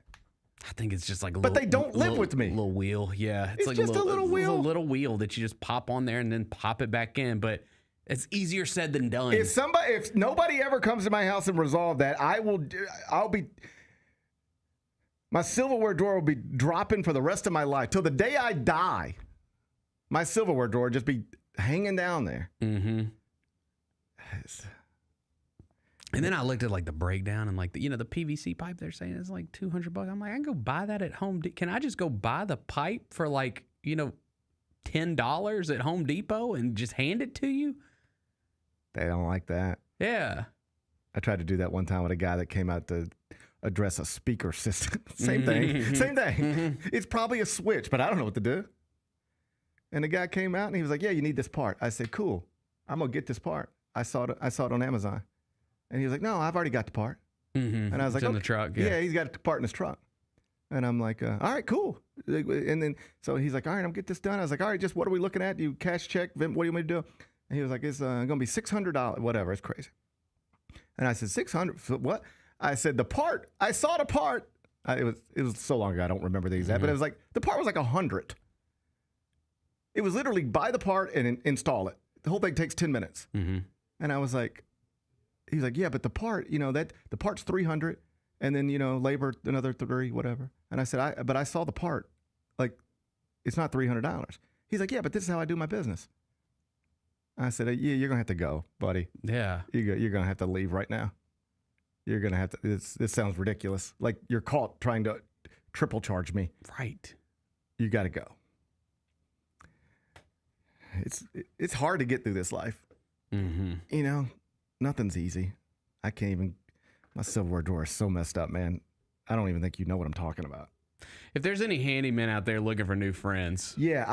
I think it's just like a but they don't live with me. Little wheel, yeah. It's like just a little wheel. A little wheel that you just pop on there and then pop it back in. But it's easier said than done. If nobody ever comes to my house and resolve that, my silverware drawer will be dropping for the rest of my life till the day I die. My silverware drawer just be hanging down there. Mm-hmm. And then I looked at like the breakdown and like the PVC pipe they're saying is like $200. I'm like, I can go buy that at Home Depot. Can I just go buy the pipe for like, $10 at Home Depot and just hand it to you? They don't like that. Yeah. I tried to do that one time with a guy that came out to address a speaker system. Same thing. Same thing. Mm-hmm. It's probably a switch, but I don't know what to do. And the guy came out and he was like, yeah, you need this part. I said, cool. I'm going to get this part. I saw it on Amazon. And he was like, no, I've already got the part. Mm-hmm. And I was like, in the truck. Yeah, he's got a part in his truck. And I'm like, all right, cool. And then, so he's like, all right, I'm going to get this done. I was like, all right, just what are we looking at? Do you cash check? What do you want me to do? And he was like, it's going to be $600. Whatever, it's crazy. And I said, $600? What? I said, the part. I saw the part. It was so long ago, I don't remember the exact, but it was like, the part was like $100. It was literally buy the part and install it. The whole thing takes 10 minutes. Mm-hmm. And I was like, he's like, yeah, but the part, the part's $300 and then, labor, another $3, whatever. And I said, but I saw the part. Like, it's not $300. He's like, yeah, but this is how I do my business. I said, yeah, you're going to have to go, buddy. Yeah. You're going to have to leave right now. You're going to have to, this sounds ridiculous. Like you're caught trying to triple charge me. Right. You got to go. It's hard to get through this life. Mm-hmm. Nothing's easy. I can't even, my silverware drawer is so messed up, man. I don't even think you know what I'm talking about. If there's any handymen out there looking for new friends. Yeah,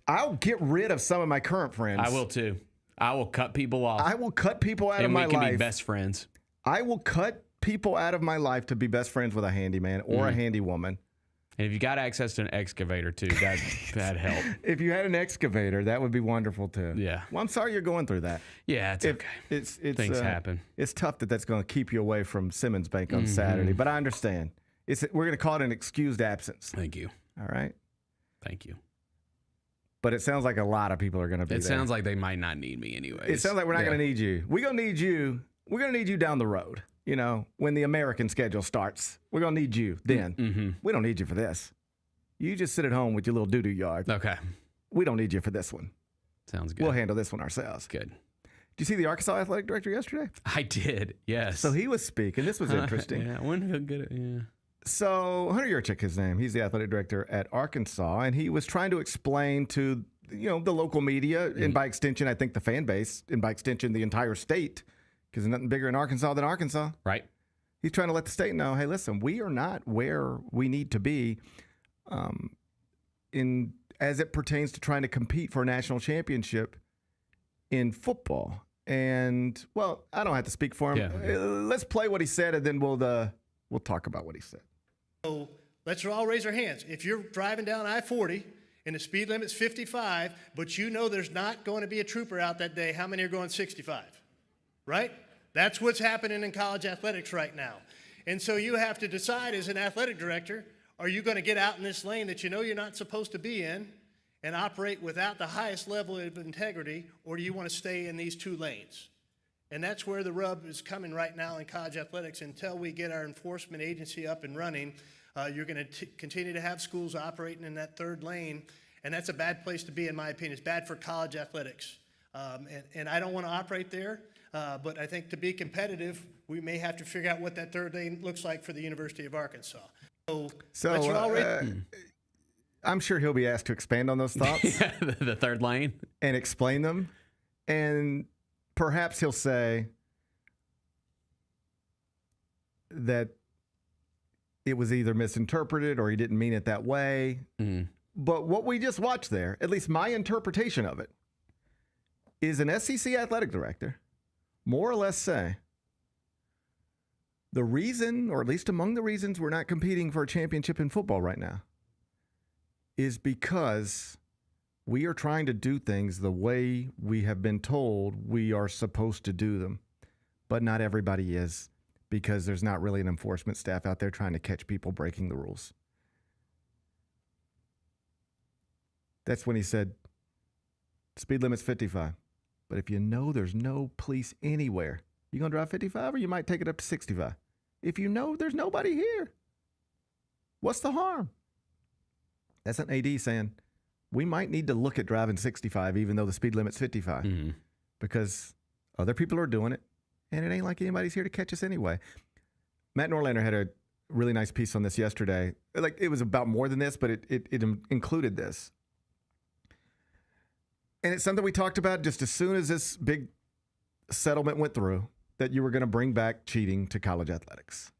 I'll get rid of some of my current friends. I will too. I will cut people off. I will cut people out of my life. And we can be best friends. I will cut people out of my life to be best friends with a handyman or a handy woman. And if you got access to an excavator too, that'd help. If you had an excavator, that would be wonderful too. Yeah. Well, I'm sorry you're going through that. Yeah, it's okay. It's Things happen. It's tough that's going to keep you away from Simmons Bank on Saturday, but I understand. We're going to call it an excused absence. Thank you. All right. Thank you. But it sounds like a lot of people are going to be there. It sounds like they might not need me anyways. It sounds like we're not going to need you. We're going to need you. We're going to need you down the road. You know, when the American schedule starts, we're going to need you then. Mm-hmm. We don't need you for this. You just sit at home with your little doo-doo yard. Okay. We don't need you for this one. Sounds good. We'll handle this one ourselves. Good. Did you see the Arkansas athletic director yesterday? I did, yes. So he was speaking. This was interesting. Yeah, when he'll get it, yeah. So Hunter Yurchik, his name, he's the athletic director at Arkansas, and he was trying to explain to, the local media, and by extension, I think the fan base, and by extension, the entire state, because there's nothing bigger in Arkansas than Arkansas. Right. He's trying to let the state know, hey, listen, we are not where we need to be as it pertains to trying to compete for a national championship in football. And, well, I don't have to speak for him. Yeah. Let's play what he said, and then we'll talk about what he said. So let's all raise our hands. If you're driving down I-40 and the speed limit's 55, but there's not going to be a trooper out that day, how many are going 65? Right? That's what's happening in college athletics right now. And so you have to decide as an athletic director, are you going to get out in this lane that you're not supposed to be in and operate without the highest level of integrity, or do you want to stay in these two lanes? And that's where the rub is coming right now in college athletics. Until we get our enforcement agency up and running, you're going to continue to have schools operating in that third lane, and that's a bad place to be, in my opinion. It's bad for college athletics. And I don't want to operate there, but I think to be competitive, we may have to figure out what that third lane looks like for the University of Arkansas. I'm sure he'll be asked to expand on those thoughts. Yeah, the third lane. And explain them. And perhaps he'll say that it was either misinterpreted or he didn't mean it that way. Mm. But what we just watched there, at least my interpretation of it, is an SEC athletic director more or less say, the reason, or at least among the reasons we're not competing for a championship in football right now, is because we are trying to do things the way we have been told we are supposed to do them. But not everybody is, because there's not really an enforcement staff out there trying to catch people breaking the rules. That's when he said, speed limit's 55. But if there's no police anywhere, you going to drive 55 or you might take it up to 65? If there's nobody here, what's the harm? That's an AD saying, we might need to look at driving 65 even though the speed limit's 55 because other people are doing it, and it ain't like anybody's here to catch us anyway. Matt Norlander had a really nice piece on this yesterday. Like, it was about more than this, but it included this. And it's something we talked about just as soon as this big settlement went through, that you were going to bring back cheating to college athletics.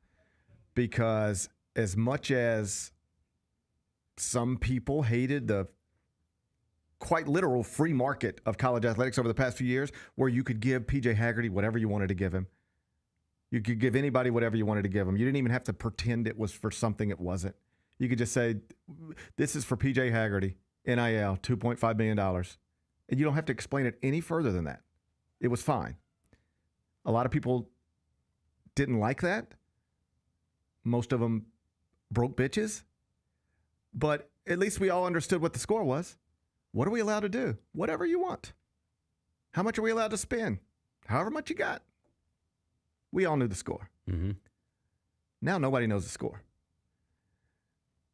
Because as much as some people hated the quite literal free market of college athletics over the past few years, where you could give PJ Haggerty whatever you wanted to give him. You could give anybody whatever you wanted to give them. You didn't even have to pretend it was for something it wasn't. You could just say, this is for PJ Haggerty, NIL, $2.5 million. And you don't have to explain it any further than that. It was fine. A lot of people didn't like that. Most of them broke bitches. But at least we all understood what the score was. What are we allowed to do? Whatever you want. How much are we allowed to spend? However much you got. We all knew the score. Mm-hmm. Now nobody knows the score.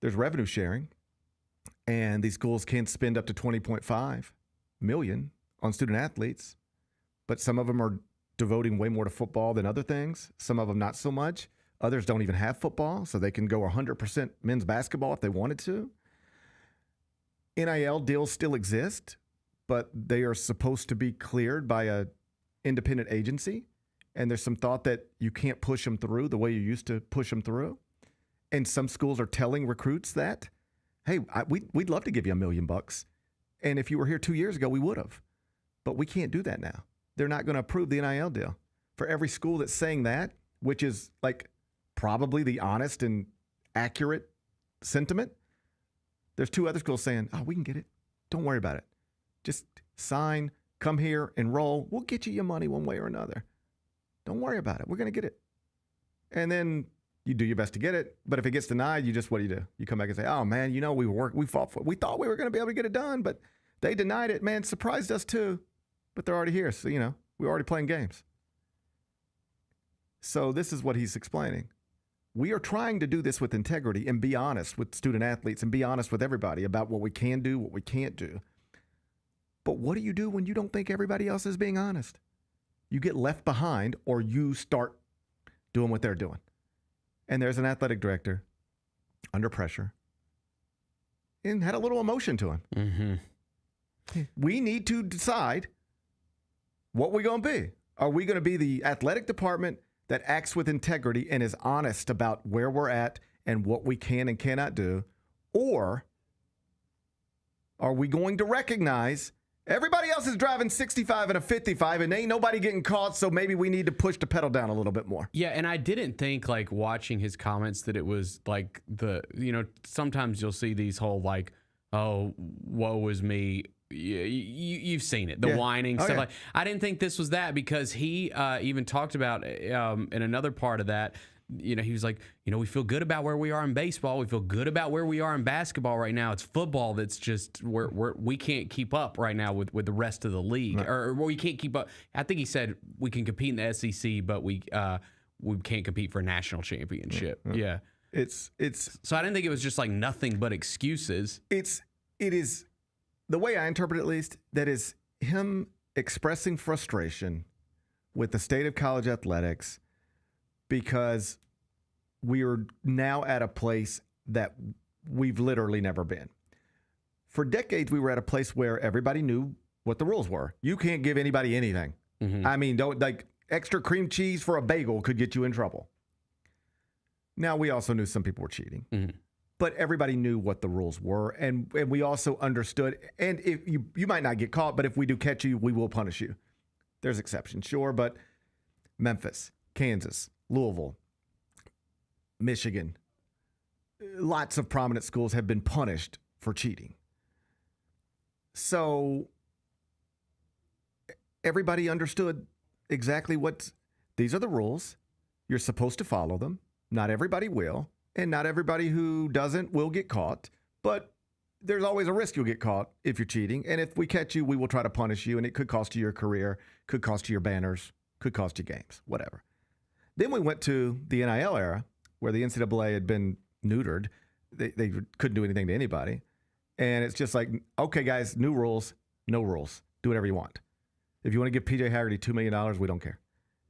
There's revenue sharing, and these schools can't spend up to $20.5 million on student athletes, but some of them are devoting way more to football than other things. Some of them not so much. Others don't even have football, so they can go 100% men's basketball if they wanted to. NIL deals still exist, but they are supposed to be cleared by an independent agency, and there's some thought that you can't push them through the way you used to push them through. And some schools are telling recruits that, hey, we'd love to give you $1 million. And if you were here 2 years ago, we would have. But we can't do that now. They're not going to approve the NIL deal. For every school that's saying that, which is like probably the honest and accurate sentiment, there's 2 other schools saying, oh, we can get it. Don't worry about it. Just sign, come here, enroll. We'll get you your money one way or another. Don't worry about it. We're going to get it. And then you do your best to get it. But if it gets denied, what do you do? You come back and say, oh, man, we fought for it. We thought we were going to be able to get it done, but they denied it. Man, surprised us too. But they're already here. So, we're already playing games. So this is what he's explaining. We are trying to do this with integrity and be honest with student athletes and be honest with everybody about what we can do, what we can't do. But what do you do when you don't think everybody else is being honest? You get left behind or you start doing what they're doing. And there's an athletic director under pressure and had a little emotion to him. Mm-hmm. We need to decide what we're going to be. Are we going to be the athletic department that acts with integrity and is honest about where we're at and what we can and cannot do? Or are we going to recognize everybody else is driving 65 and a 55 and ain't nobody getting caught, so maybe we need to push the pedal down a little bit more? Yeah, and I didn't think, watching his comments that it was sometimes you'll see these whole oh, woe is me. You've seen it, the whining stuff. Yeah. I didn't think this was that, because he even talked about in another part of that. He was like, we feel good about where we are in baseball. We feel good about where we are in basketball right now. It's football that's just we can't keep up right now with the rest of the league, right. or we can't keep up. I think he said we can compete in the SEC, but we can't compete for a national championship. Yeah. It's so I didn't think it was just nothing but excuses. It is. The way I interpret it, at least, that is him expressing frustration with the state of college athletics, because we are now at a place that we've literally never been. For decades, we were at a place where everybody knew what the rules were. You can't give anybody anything. Mm-hmm. I mean, extra cream cheese for a bagel could get you in trouble. Now, we also knew some people were cheating. Mm-hmm. But everybody knew what the rules were, and we also understood. And if you might not get caught, but if we do catch you, we will punish you. There's exceptions, sure, but Memphis, Kansas, Louisville, Michigan, lots of prominent schools have been punished for cheating. So everybody understood exactly these are the rules. You're supposed to follow them. Not everybody will. And not everybody who doesn't will get caught, but there's always a risk you'll get caught if you're cheating. And if we catch you, we will try to punish you, and it could cost you your career, could cost you your banners, could cost you games, whatever. Then we went to the NIL era, where the NCAA had been neutered. They couldn't do anything to anybody. And it's just like, okay, guys, new rules, no rules. Do whatever you want. If you want to give P.J. Haggerty $2 million, we don't care.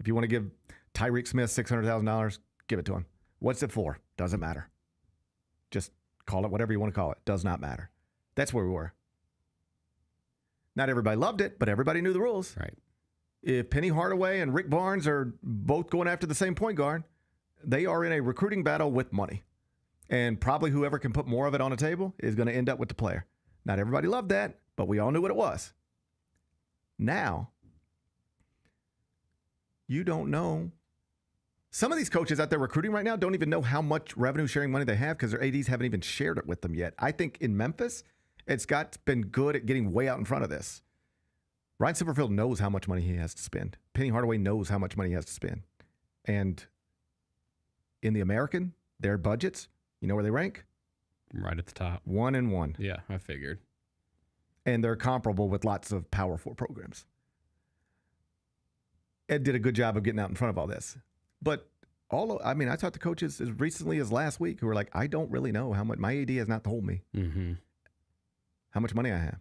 If you want to give Tyreek Smith $600,000, give it to him. What's it for? Doesn't matter. Just call it whatever you want to call it. Does not matter. That's where we were. Not everybody loved it, but everybody knew the rules. Right. If Penny Hardaway and Rick Barnes are both going after the same point guard, they are in a recruiting battle with money. And probably whoever can put more of it on a table is going to end up with the player. Not everybody loved that, but we all knew what it was. Now, you don't know. Some of these coaches out there recruiting right now don't even know how much revenue sharing money they have, because their ADs haven't even shared it with them yet. I think in Memphis, it's been good at getting way out in front of this. Ryan Silverfield knows how much money he has to spend. Penny Hardaway knows how much money he has to spend. And in the American, their budgets, you know where they rank? Right at the top. 1 and 1. Yeah, I figured. And they're comparable with lots of Power 4 programs. Ed did a good job of getting out in front of all this. But I talked to coaches as recently as last week who were like, I don't really know how much. My AD has not told me how much money I have.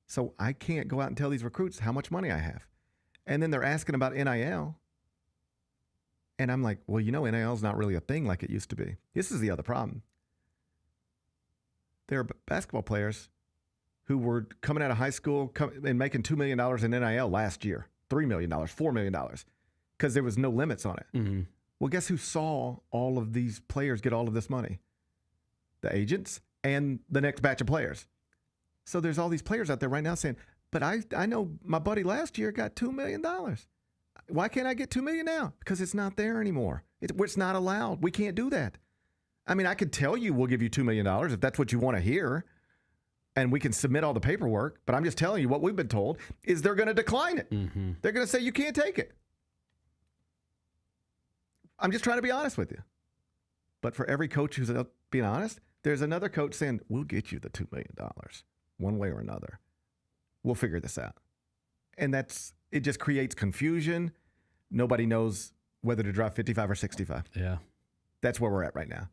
So I can't go out and tell these recruits how much money I have. And then they're asking about NIL. And I'm like, well, NIL is not really a thing like it used to be. This is the other problem. There are basketball players who were coming out of high school and making $2 million in NIL last year, $3 million, $4 million. Because there was no limits on it. Mm-hmm. Well, guess who saw all of these players get all of this money? The agents and the next batch of players. So there's all these players out there right now saying, but I know my buddy last year got $2 million. Why can't I get $2 million now? Because it's not there anymore. It's not allowed. We can't do that. I mean, I could tell you we'll give you $2 million if that's what you want to hear, and we can submit all the paperwork. But I'm just telling you what we've been told is they're going to decline it. Mm-hmm. They're going to say you can't take it. I'm just trying to be honest with you. But for every coach who's being honest, there's another coach saying, we'll get you the $2 million one way or another. We'll figure this out. And it just creates confusion. Nobody knows whether to draft 55 or 65. Yeah. That's where we're at right now.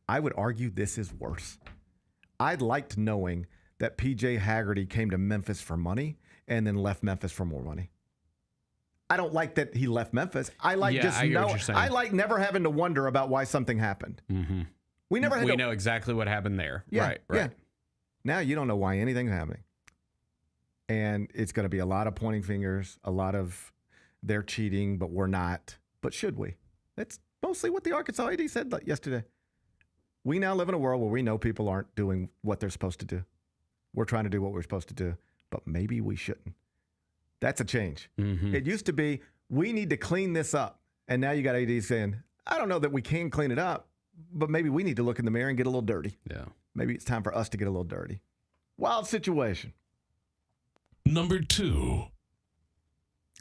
I would argue this is worse. I'd liked knowing that P.J. Haggerty came to Memphis for money and then left Memphis for more money. I don't like that he left Memphis. I like I like never having to wonder about why something happened. Mm-hmm. We know exactly what happened there. Yeah, Right. Yeah. Now you don't know why anything's happening. And it's going to be a lot of pointing fingers, a lot of they're cheating, but we're not. But should we? That's mostly what the Arkansas AD said yesterday. We now live in a world where we know people aren't doing what they're supposed to do. We're trying to do what we're supposed to do, but maybe we shouldn't. That's a change. Mm-hmm. It used to be, we need to clean this up. And now you got AD saying, I don't know that we can clean it up, but maybe we need to look in the mirror and get a little dirty. Yeah. Maybe it's time for us to get a little dirty. Wild situation. Number 2.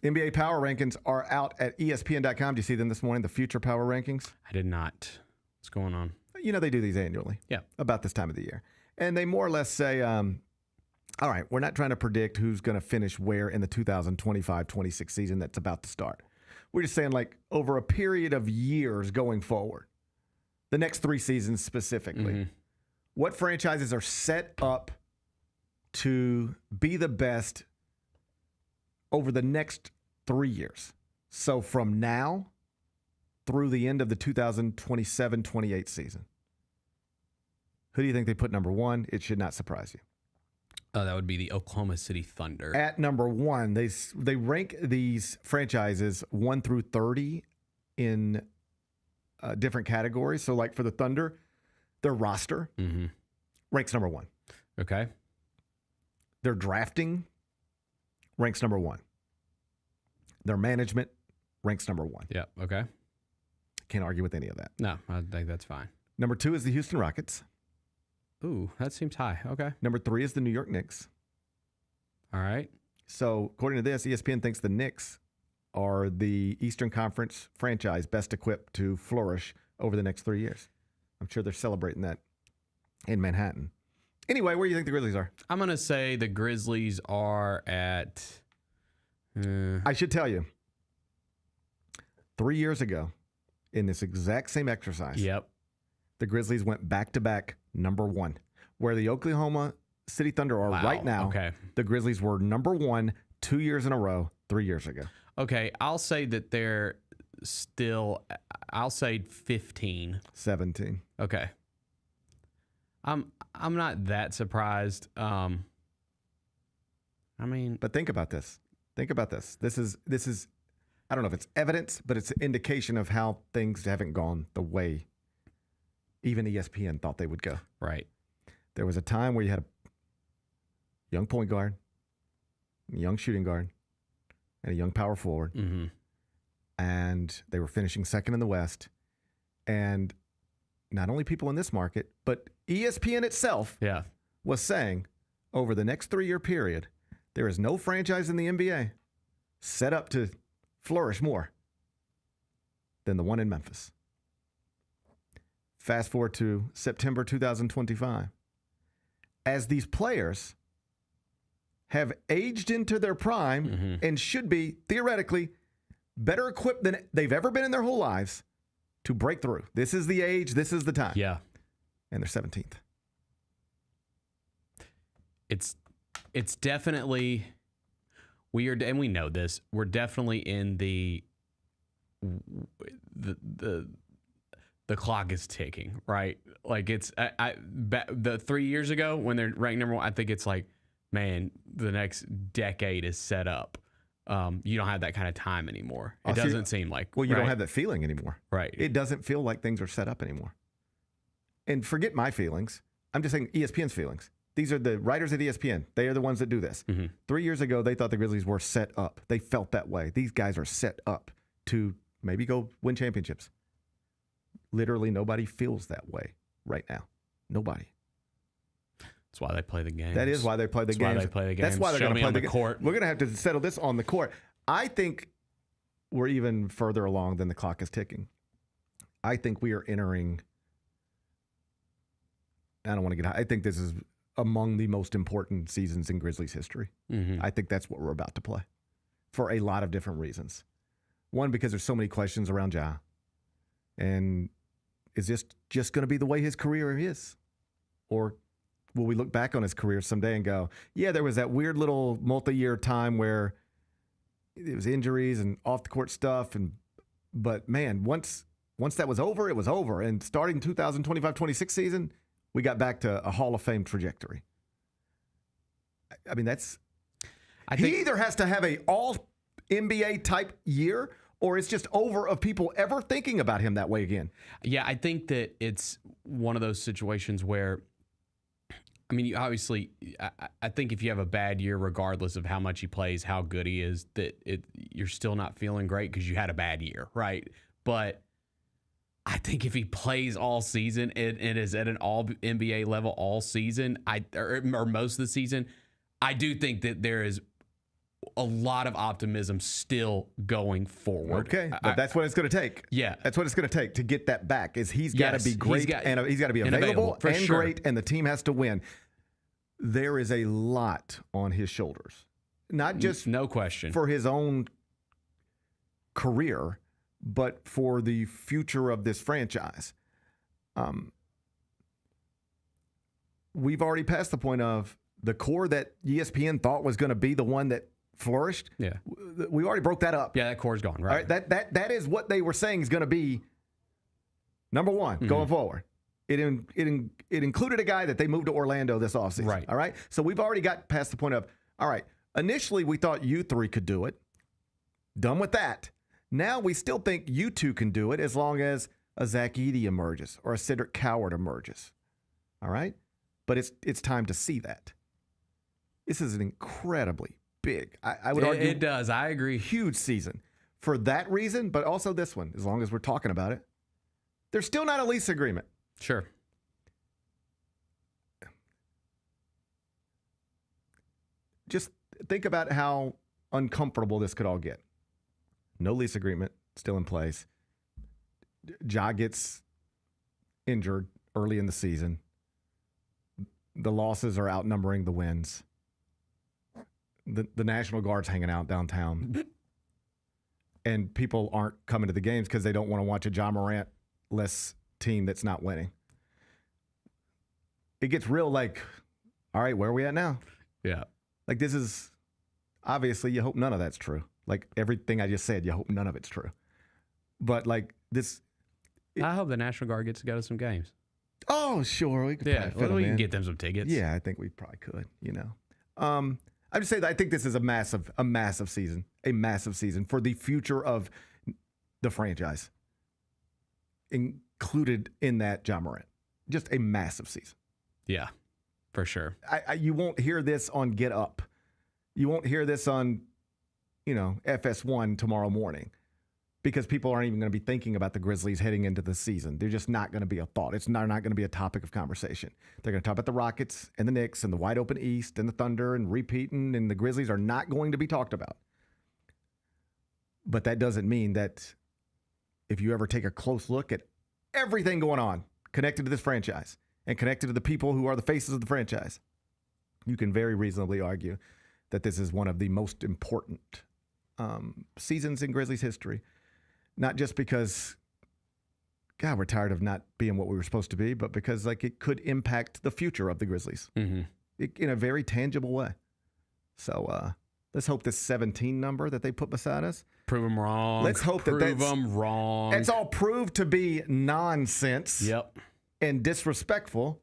NBA power rankings are out at ESPN.com. Do you see them this morning, the future power rankings? I did not. What's going on? You know, they do these annually. Yeah. About this time of the year. And they more or less say, all right, we're not trying to predict who's going to finish where in the 2025-26 season that's about to start. We're just saying, like, over a period of years going forward, the next 3 seasons specifically, what franchises are set up to be the best over the next 3 years. So from now through the end of the 2027-28 season. Who do you think they put number 1? It should not surprise you. That would be the Oklahoma City Thunder. At number 1, they rank these franchises 1 through 30 in different categories. So like for the Thunder, their roster ranks number 1. Okay. Their drafting ranks number 1. Their management ranks number 1. Yeah. Okay. Can't argue with any of that. No, I think that's fine. Number 2 is the Houston Rockets. Ooh, that seems high. Okay. Number 3 is the New York Knicks. All right. So according to this, ESPN thinks the Knicks are the Eastern Conference franchise best equipped to flourish over the next 3 years. I'm sure they're celebrating that in Manhattan. Anyway, where do you think the Grizzlies are? I'm going to say the Grizzlies are at... I should tell you, 3 years ago, in this exact same exercise, the Grizzlies went back-to-back number 1. Where the Oklahoma City Thunder are right now, the Grizzlies were number 1 2 years in a row, 3 years ago. Okay, I'll say that they're still, I'll say 15. 17. Okay. I'm not that surprised. I mean, but think about this. Think about this. This is I don't know if it's evidence, but it's an indication of how things haven't gone the way even ESPN thought they would go. Right. There was a time where you had a young point guard, a young shooting guard, and a young power forward. And they were finishing second in the West. And not only people in this market, but ESPN itself was saying over the next 3-year period, there is no franchise in the NBA set up to flourish more than the one in Memphis. Fast forward to September 2025. As these players have aged into their prime and should be, theoretically, better equipped than they've ever been in their whole lives to break through. This is the age. This is the time. Yeah. And they're 17th. It's definitely weird, and we know this. We're definitely in the clock is ticking, right? Like it's the 3 years ago when they're ranked number 1. I think it's like, man, the next decade is set up. You don't have that kind of time anymore. It doesn't seem like. Well, you don't have that feeling anymore. Right. It doesn't feel like things are set up anymore. And forget my feelings. I'm just saying ESPN's feelings. These are the writers at ESPN. They are the ones that do this. 3 years ago, they thought the Grizzlies were set up. They felt that way. These guys are set up to maybe go win championships. literally nobody feels that way right now. Nobody. That's why they play the games. That is why they play the games. That's why they play the games. That's why they're Show going me to play on the court. We're going to have to settle this on the court. I think we're even further along than the clock is ticking. I think we are entering. I don't want to get high. I think this is among the most important seasons in Grizzlies history. I think that's what we're about to play for a lot of different reasons. One, because there's so many questions around Ja. And is this just going to be the way his career is? Or will we look back on his career someday and go, yeah, there was that weird little multi-year time where it was injuries and off-the-court stuff. But, man, once that was over, it was over. And starting 2025-26 season, we got back to a Hall of Fame trajectory. I mean, he either has to have a all-NBA type year or it's just over of people ever thinking about him that way again. Yeah, I think that it's one of those situations where, I mean, obviously, I think if you have a bad year, regardless of how much he plays, how good he is, that you're still not feeling great because you had a bad year, right? But I think if he plays all season and is at an all NBA level all season, or most of the season, I do think that there is a lot of optimism still going forward. Okay, but that's what it's going to take. Yeah, that's what it's going to take to get that back. Is he's got to be great and he's got to be available for and sure. Great, and the team has to win. There is a lot on his shoulders, not just no question for his own career, but for the future of this franchise. We've already passed the point of the core that ESPN thought was going to be the one that flourished. Yeah, we already broke that up. Yeah, that core's gone. Right. All right, that is what they were saying is going to be number one going forward. It included a guy that they moved to Orlando this offseason. Right. All right. So we've already got past the point of, all right, initially we thought you three could do it. Done with that. Now we still think you two can do it as long as a Zach Edey emerges or a Cedric Coward emerges. All right. But it's time to see that. This is an incredibly big, I would argue. It does. I agree. Huge season for that reason, but also this one, as long as we're talking about it. There's still not a lease agreement. Sure. Just think about how uncomfortable this could all get. No lease agreement still in place. Ja gets injured early in the season. The losses are outnumbering the wins. The National Guard's hanging out downtown. And people aren't coming to the games because they don't want to watch a Ja Morant-less team that's not winning. It gets real like, all right, where are we at now? Yeah. Like this is, obviously you hope none of that's true. Like everything I just said, you hope none of it's true. But like this. I hope the National Guard gets to go to some games. Oh, sure. We could we can get them some tickets. Yeah, I think we probably could, I just say that I think this is a massive season for the future of the franchise. Included in that, Ja Morant. Just a massive season. Yeah, for sure. You won't hear this on Get Up. You won't hear this on, FS1 tomorrow morning because people aren't even going to be thinking about the Grizzlies heading into the season. They're just not going to be a thought. It's not going to be a topic of conversation. They're going to talk about the Rockets and the Knicks and the wide open East and the Thunder and repeating, and the Grizzlies are not going to be talked about. But that doesn't mean that if you ever take a close look at everything going on connected to this franchise and connected to the people who are the faces of the franchise, you can very reasonably argue that this is one of the most important seasons in Grizzlies history. Not just because, God, we're tired of not being what we were supposed to be, but because it could impact the future of the Grizzlies in a very tangible way. So let's hope this 17 number that they put beside us. Prove them wrong. Let's hope prove them wrong. It's all proved to be nonsense. Yep. And disrespectful.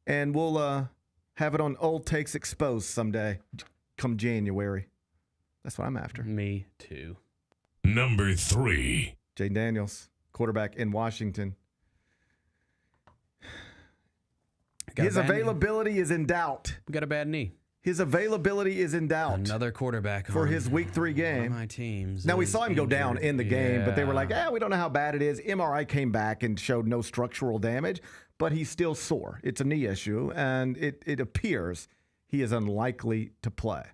And we'll have it on Old Takes Exposed someday come January. That's what I'm after. Me too. Number 3. Jaden Daniels, quarterback in Washington. His availability is in doubt. Got a bad knee. His availability is in doubt. Another quarterback for his Week 3 game. One of my teams. Now, we saw him go down in the game, but they were like, Yeah. we don't know how bad it is. MRI came back and showed no structural damage, but he's still sore. It's a knee issue, and it appears he is unlikely to play.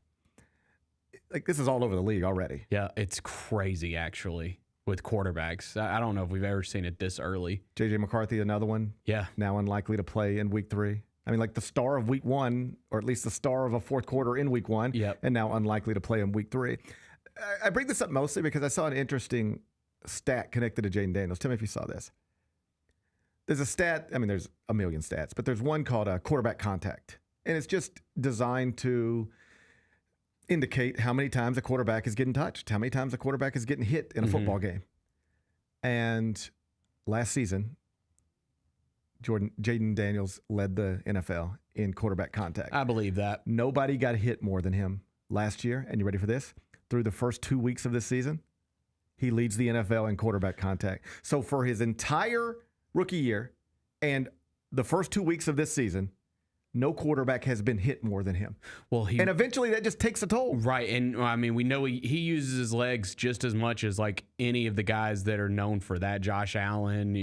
Like, this is all over the league already. Yeah, it's crazy, actually, with quarterbacks. I don't know if we've ever seen it this early. J.J. McCarthy, another one. Yeah. Now unlikely to play in Week 3. I mean, like the star of Week 1, or at least the star of a fourth quarter in Week 1, and now unlikely to play in Week 3. I bring this up mostly because I saw an interesting stat connected to Jaden Daniels. Tell me if you saw this. There's a stat, I mean, there's a million stats, but there's one called quarterback contact. And it's just designed to indicate how many times a quarterback is getting touched, how many times a quarterback is getting hit in a football game. And last season, Jaden Daniels led the NFL in quarterback contact. I believe that. Nobody got hit more than him last year. And you ready for this? Through the first 2 weeks of this season, he leads the NFL in quarterback contact. So for his entire rookie year and the first 2 weeks of this season, no quarterback has been hit more than him. Well, and eventually that just takes a toll. Right. And I mean, we know he uses his legs just as much as like any of the guys that are known for that. Josh Allen,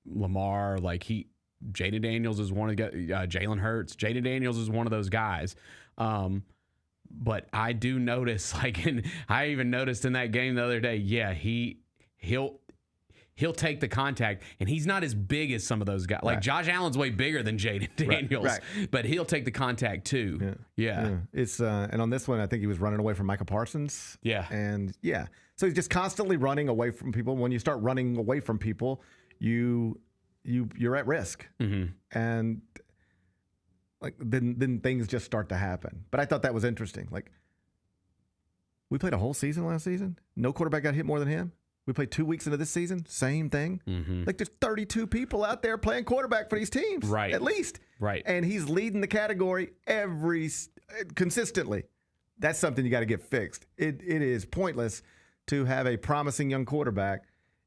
Lamar, Jaden Daniels is one of the guys, Jalen Hurts. Jaden Daniels is one of those guys. But I do notice, and I even noticed in that game the other day, he'll take the contact, and he's not as big as some of those guys. Like Josh Allen's way bigger than Jaden Daniels, but he'll take the contact too. Yeah. It's and on this one, I think he was running away from Micah Parsons. So he's just constantly running away from people. When you start running away from people, you're at risk, and then things just start to happen. But I thought that was interesting. Like, we played a whole season last season. No quarterback got hit more than him. We played 2 weeks into this season. Same thing. Like, there's 32 people out there playing quarterback for these teams, right? At least, right. And he's leading the category consistently. That's something you got to get fixed. It is pointless to have a promising young quarterback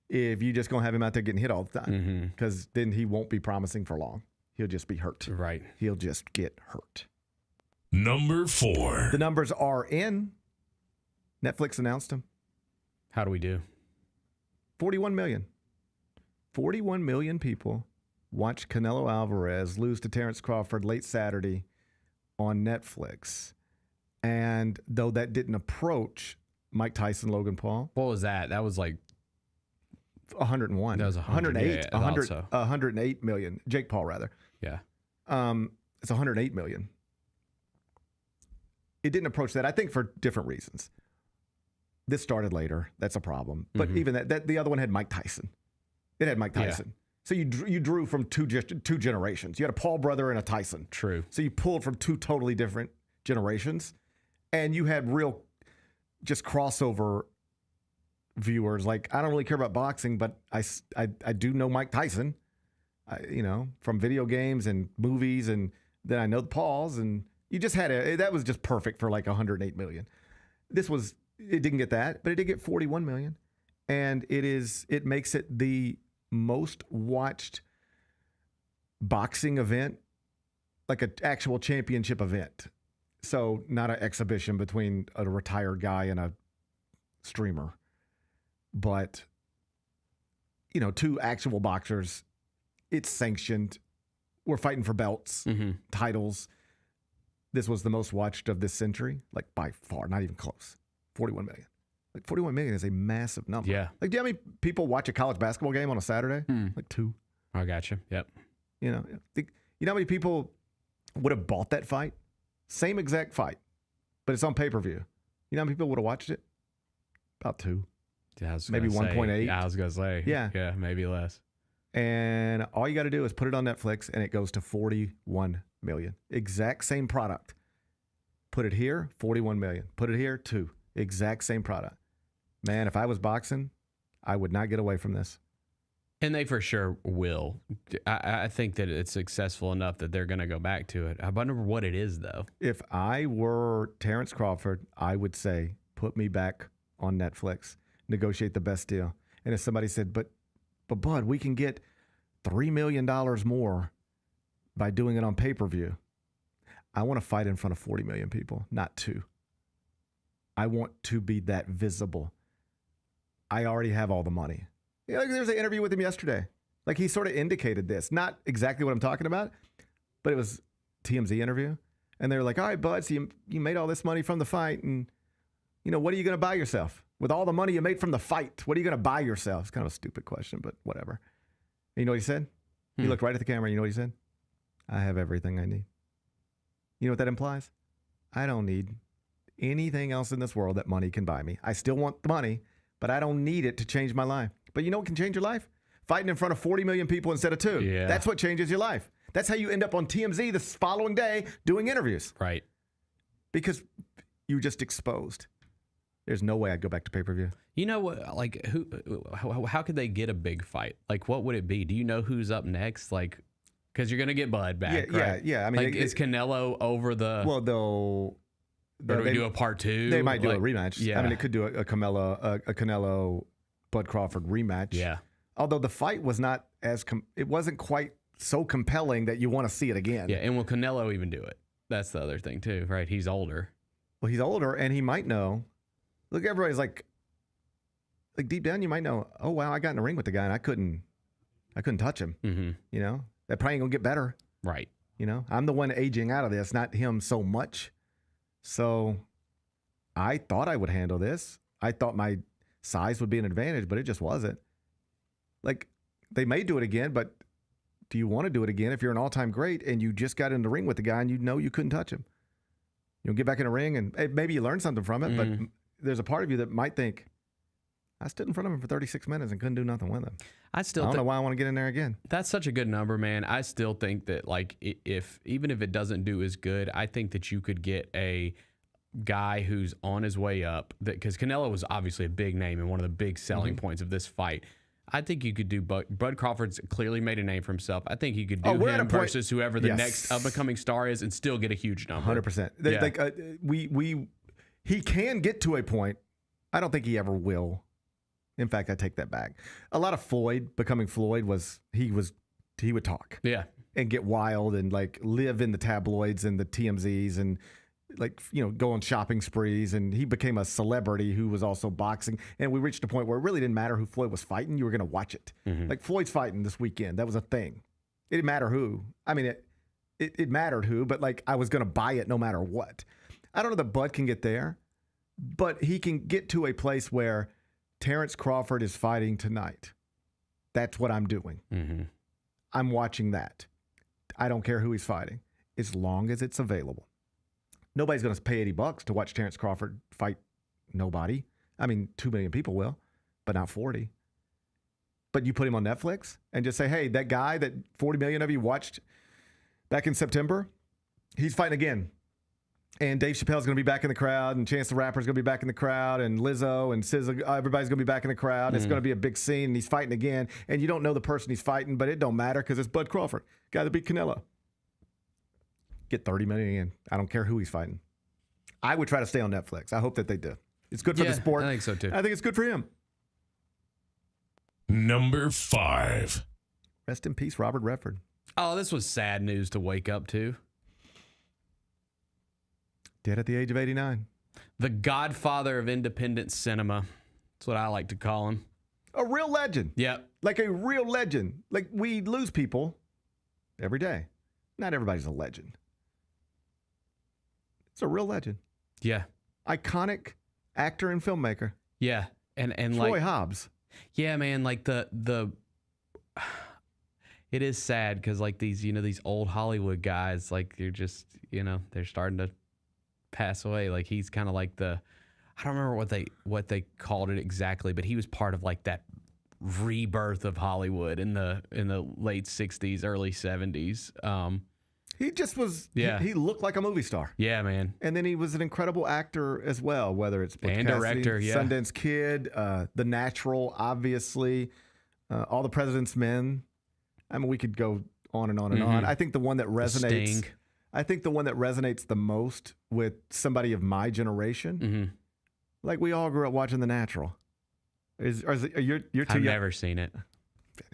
if you just gonna have him out there getting hit all the time, because then he won't be promising for long. He'll just be hurt. Right. He'll just get hurt. Number 4. The numbers are in. Netflix announced them. How do we do? 41 million. 41 million people watched Canelo Alvarez lose to Terrence Crawford late Saturday on Netflix. And though that didn't approach Mike Tyson, Logan Paul. What was that? That was like 101. That was 108. Yeah, 108 million. Jake Paul, rather. Yeah. It's 108 million. It didn't approach that, I think, for different reasons. This started later. That's a problem. But even that the other one had Mike Tyson. It had Mike Tyson. Yeah. So you drew from two generations. You had a Paul brother and a Tyson. True. So you pulled from two totally different generations, and you had real just crossover viewers. Like, I don't really care about boxing, but I do know Mike Tyson, from video games and movies, and then I know the Pauls, and you just had that was just perfect for like 108 million. It didn't get that, but it did get 41 million, and it makes it the most watched boxing event, like an actual championship event. So not an exhibition between a retired guy and a streamer, but two actual boxers. It's sanctioned. We're fighting for belts, titles. This was the most watched of this century, like by far, not even close. 41 million. Like 41 million is a massive number. Yeah. Like, do you know how many people watch a college basketball game on a Saturday? Like 2. I gotcha. Yep. You know how many people would have bought that fight? Same exact fight, but it's on pay-per-view. You know how many people would have watched it? About 2. Yeah, maybe 1.8. I was going to say. Yeah, maybe less. And all you got to do is put it on Netflix, and it goes to 41 million. Exact same product. Put it here, 41 million. Put it here, 2. Exact same product. Man, if I was boxing, I would not get away from this. And they for sure will. I think that it's successful enough that they're going to go back to it. I wonder what it is, though. If I were Terrence Crawford, I would say, put me back on Netflix. Negotiate the best deal. And if somebody said, but Bud, we can get $3 million more by doing it on pay-per-view, I want to fight in front of 40 million people, not 2. I want to be that visible. I already have all the money. Yeah, like there was an interview with him yesterday. Like he sort of indicated this, not exactly what I'm talking about, but it was TMZ interview. And they were like, all right, bud, so you made all this money from the fight. And, what are you going to buy yourself? With all the money you made from the fight, what are you going to buy yourself? It's kind of a stupid question, but whatever. And you know what he said? He looked right at the camera. You know what he said? I have everything I need. You know what that implies? I don't need anything else in this world that money can buy me. I still want the money, but I don't need it to change my life. But you know what can change your life? Fighting in front of 40 million people instead of 2. Yeah. That's what changes your life. That's how you end up on TMZ the following day doing interviews. Right. Because you just exposed. There's no way I'd go back to pay-per-view. You know what? Like, how could they get a big fight? Like, what would it be? Do you know who's up next? Like, because you're going to get Bud back, right? Yeah. I mean, like, is Canelo over the... Well, they'll... Or do we do a part 2? They might do a rematch. Yeah. I mean, it could do a Canelo Bud Crawford rematch. Yeah. Although the fight was not it wasn't quite so compelling that you want to see it again. Yeah, and will Canelo even do it? That's the other thing too, right? He's older. Well, he's older, and he might know. Look, everybody's like deep down, you might know. Oh wow, I got in the ring with the guy, and I couldn't touch him. Mm-hmm. That probably ain't gonna get better. Right. I'm the one aging out of this, not him so much. So, I thought I would handle this. I thought my size would be an advantage, but it just wasn't. Like, they may do it again, but do you want to do it again if you're an all-time great and you just got in the ring with the guy and you know you couldn't touch him? You'll get back in the ring and maybe you learn something from it, but there's a part of you that might think, I stood in front of him for 36 minutes and couldn't do nothing with him. I don't know why I want to get in there again. That's such a good number, man. I still think that, like, even if it doesn't do as good, I think that you could get a guy who's on his way up, because Canelo was obviously a big name and one of the big selling points of this fight. I think you could do Bud Crawford's clearly made a name for himself. I think you could do him versus whoever the next up-and-coming star is and still get a huge number. 100%. He can get to a point. I don't think he ever will. In fact, I take that back. A lot of Floyd becoming Floyd was he would talk. Yeah. And get wild and like live in the tabloids and the TMZs and go on shopping sprees, and he became a celebrity who was also boxing. And we reached a point where it really didn't matter who Floyd was fighting. You were going to watch it. Like Floyd's fighting this weekend. That was a thing. It didn't matter who. I mean, it mattered who, but like I was going to buy it no matter what. I don't know that Bud can get there, but he can get to a place where Terrence Crawford is fighting tonight. That's what I'm doing. I'm watching that. I don't care who he's fighting as long as it's available. Nobody's going to pay $80 to watch Terrence Crawford fight nobody. I mean, 2 million people will, but not 40. But you put him on Netflix and just say, hey, that guy that 40 million of you watched back in September, he's fighting again. And Dave Chappelle's going to be back in the crowd, and Chance the Rapper's going to be back in the crowd, and Lizzo and SZA, everybody's going to be back in the crowd. It's going to be a big scene, and he's fighting again. And you don't know the person he's fighting, but it don't matter because it's Bud Crawford, guy that beat Canelo. Get 30 million in. I don't care who he's fighting. I would try to stay on Netflix. I hope that they do. It's good for the sport. I think so too. I think it's good for him. Number 5. Rest in peace, Robert Redford. Oh, this was sad news to wake up to. Dead at the age of 89. The godfather of independent cinema. That's what I like to call him. A real legend. Yep. Like a real legend. Like we lose people every day. Not everybody's a legend. It's a real legend. Yeah. Iconic actor and filmmaker. Yeah. And Troy like Hobbs. Yeah, man, like the it is sad because like these old Hollywood guys, like they're just, they're starting to pass away. Like he's kind of like I don't remember what they called it exactly, but he was part of like that rebirth of Hollywood in the late 60s, early 70s. He just was, yeah. He looked like a movie star. Yeah, man. And then he was an incredible actor as well, whether it's and director, yeah. Sundance Kid, The Natural, obviously, All the President's Men. I mean, we could go on and on and on. I think the one that resonates, the most with somebody of my generation, like we all grew up watching The Natural. You're too young. I've never seen it.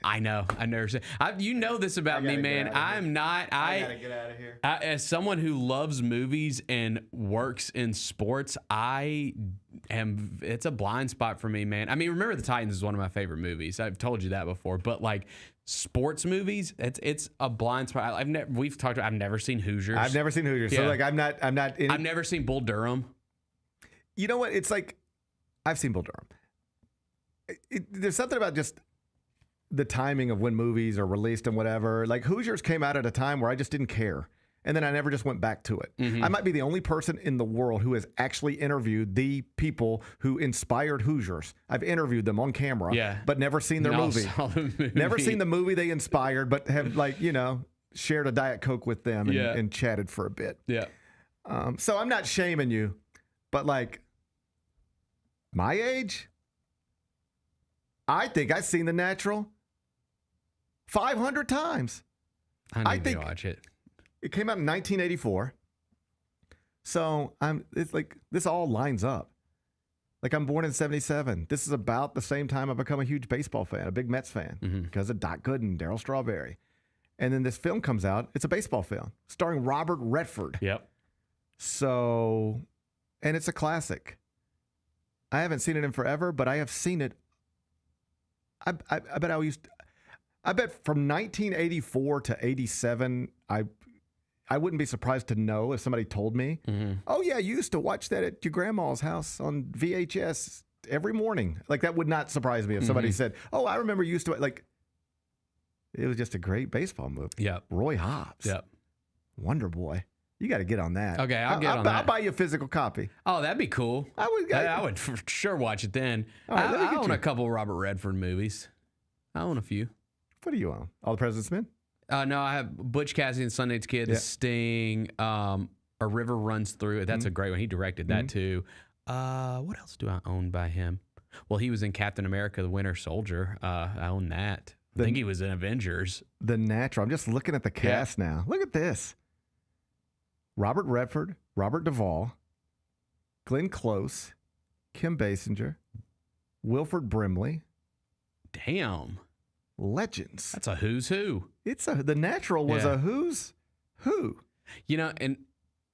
I know. I never said. You know this about me, man. I'm not. I gotta get out of here. As someone who loves movies and works in sports, it's a blind spot for me, man. I mean, Remember the Titans is one of my favorite movies. I've told you that before, but like sports movies, it's a blind spot. I've never seen Hoosiers. I've never seen Hoosiers. Yeah. So like, I'm not. I've never seen Bull Durham. You know what? It's like, I've seen Bull Durham. There's something about just the timing of when movies are released and whatever. Like Hoosiers came out at a time where I just didn't care. And then I never just went back to it. I might be the only person in the world who has actually interviewed the people who inspired Hoosiers. I've interviewed them on camera, but never seen their movie. Never seen the movie they inspired, but have shared a Diet Coke with them and chatted for a bit. Yeah. So I'm not shaming you, but like my age, I think I've seen The Natural 500 times. I think to watch it. It came out in 1984. So it's like this all lines up. Like I'm born in 77. This is about the same time I become a huge baseball fan, a big Mets fan, because of Doc Gooden, Darryl Strawberry. And then this film comes out. It's a baseball film starring Robert Redford. Yep. So, and it's a classic. I haven't seen it in forever, but I have seen it. I bet from 1984 to 87, I wouldn't be surprised to know if somebody told me, oh yeah, you used to watch that at your grandma's house on VHS every morning. Like that would not surprise me if somebody said, oh, I remember you used to, like, it was just a great baseball movie. Yep. Roy Hobbs. Yep. Wonder Boy. You got to get on that. Okay, I'll get on that. I'll buy you a physical copy. Oh, that'd be cool. I would for sure watch it then. Right, I own a couple of Robert Redford movies. I own a few. What do you own? All the President's Men? No, I have Butch Cassidy and Sundance Kid, The Sting, A River Runs Through It. That's a great one. He directed that too. What else do I own by him? Well, he was in Captain America, The Winter Soldier. I own that. I think he was in Avengers. The Natural. I'm just looking at the cast now. Look at this. Robert Redford, Robert Duvall, Glenn Close, Kim Basinger, Wilford Brimley. Damn. Legends. That's a who's who. The Natural was a who's who. You know, and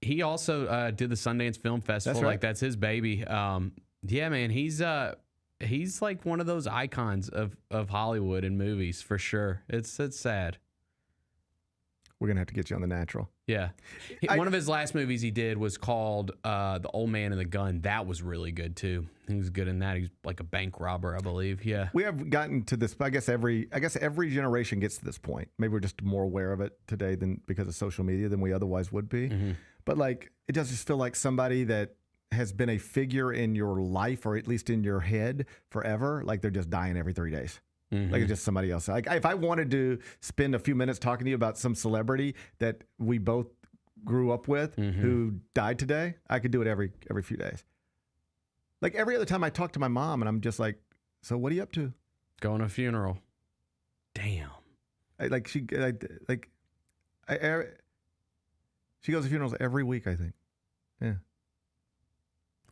he also did the Sundance Film Festival. That's right. Like that's his baby. Yeah, man, he's like one of those icons of Hollywood and movies for sure. It's sad. We're gonna have to get you on The Natural. Yeah, one of his last movies he did was called The Old Man and the Gun. That was really good too. He was good in that. He was like a bank robber, I believe. Yeah, we have gotten to this. I guess every generation gets to this point. Maybe we're just more aware of it today than because of social media than we otherwise would be. But like, it does just feel like somebody that has been a figure in your life, or at least in your head, forever. Like they're just dying every 3 days. Like it's just somebody else. Like if I wanted to spend a few minutes talking to you about some celebrity that we both grew up with who died today, I could do it every few days. Like every other time I talk to my mom, and I'm just like, "So what are you up to?" Going to a funeral. Damn. She goes to funerals every week, I think. Yeah.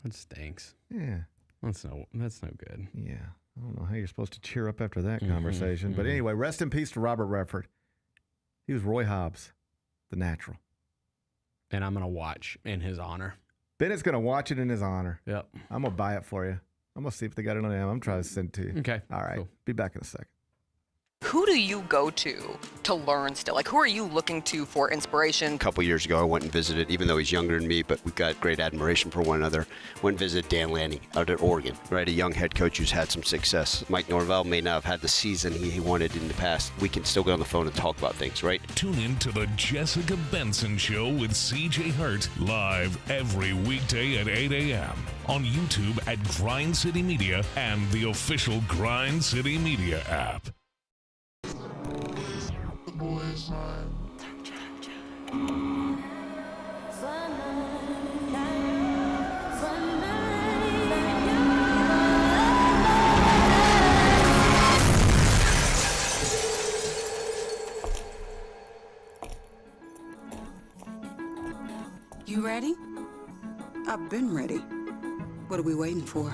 That stinks. Yeah. That's no good. Yeah. I don't know how you're supposed to cheer up after that conversation. But anyway, rest in peace to Robert Redford. He was Roy Hobbs, The Natural. And I'm going to watch in his honor. Bennett's going to watch it in his honor. Yep. I'm going to buy it for you. I'm going to see if they got it on Amazon. I'm trying to send it to you. Okay. All right. Cool. Be back in a second. Who do you go to learn still? Like, who are you looking to for inspiration? A couple years ago, I went and visited, even though he's younger than me, but we've got great admiration for one another. Went and visited Dan Lanning out at Oregon, right? A young head coach who's had some success. Mike Norvell may not have had the season he wanted in the past. We can still get on the phone and talk about things, right? Tune in to the Jessica Benson Show with CJ Hurt, live every weekday at 8 a.m. on YouTube at Grind City Media and the official Grind City Media app. You ready? I've been ready. What are we waiting for?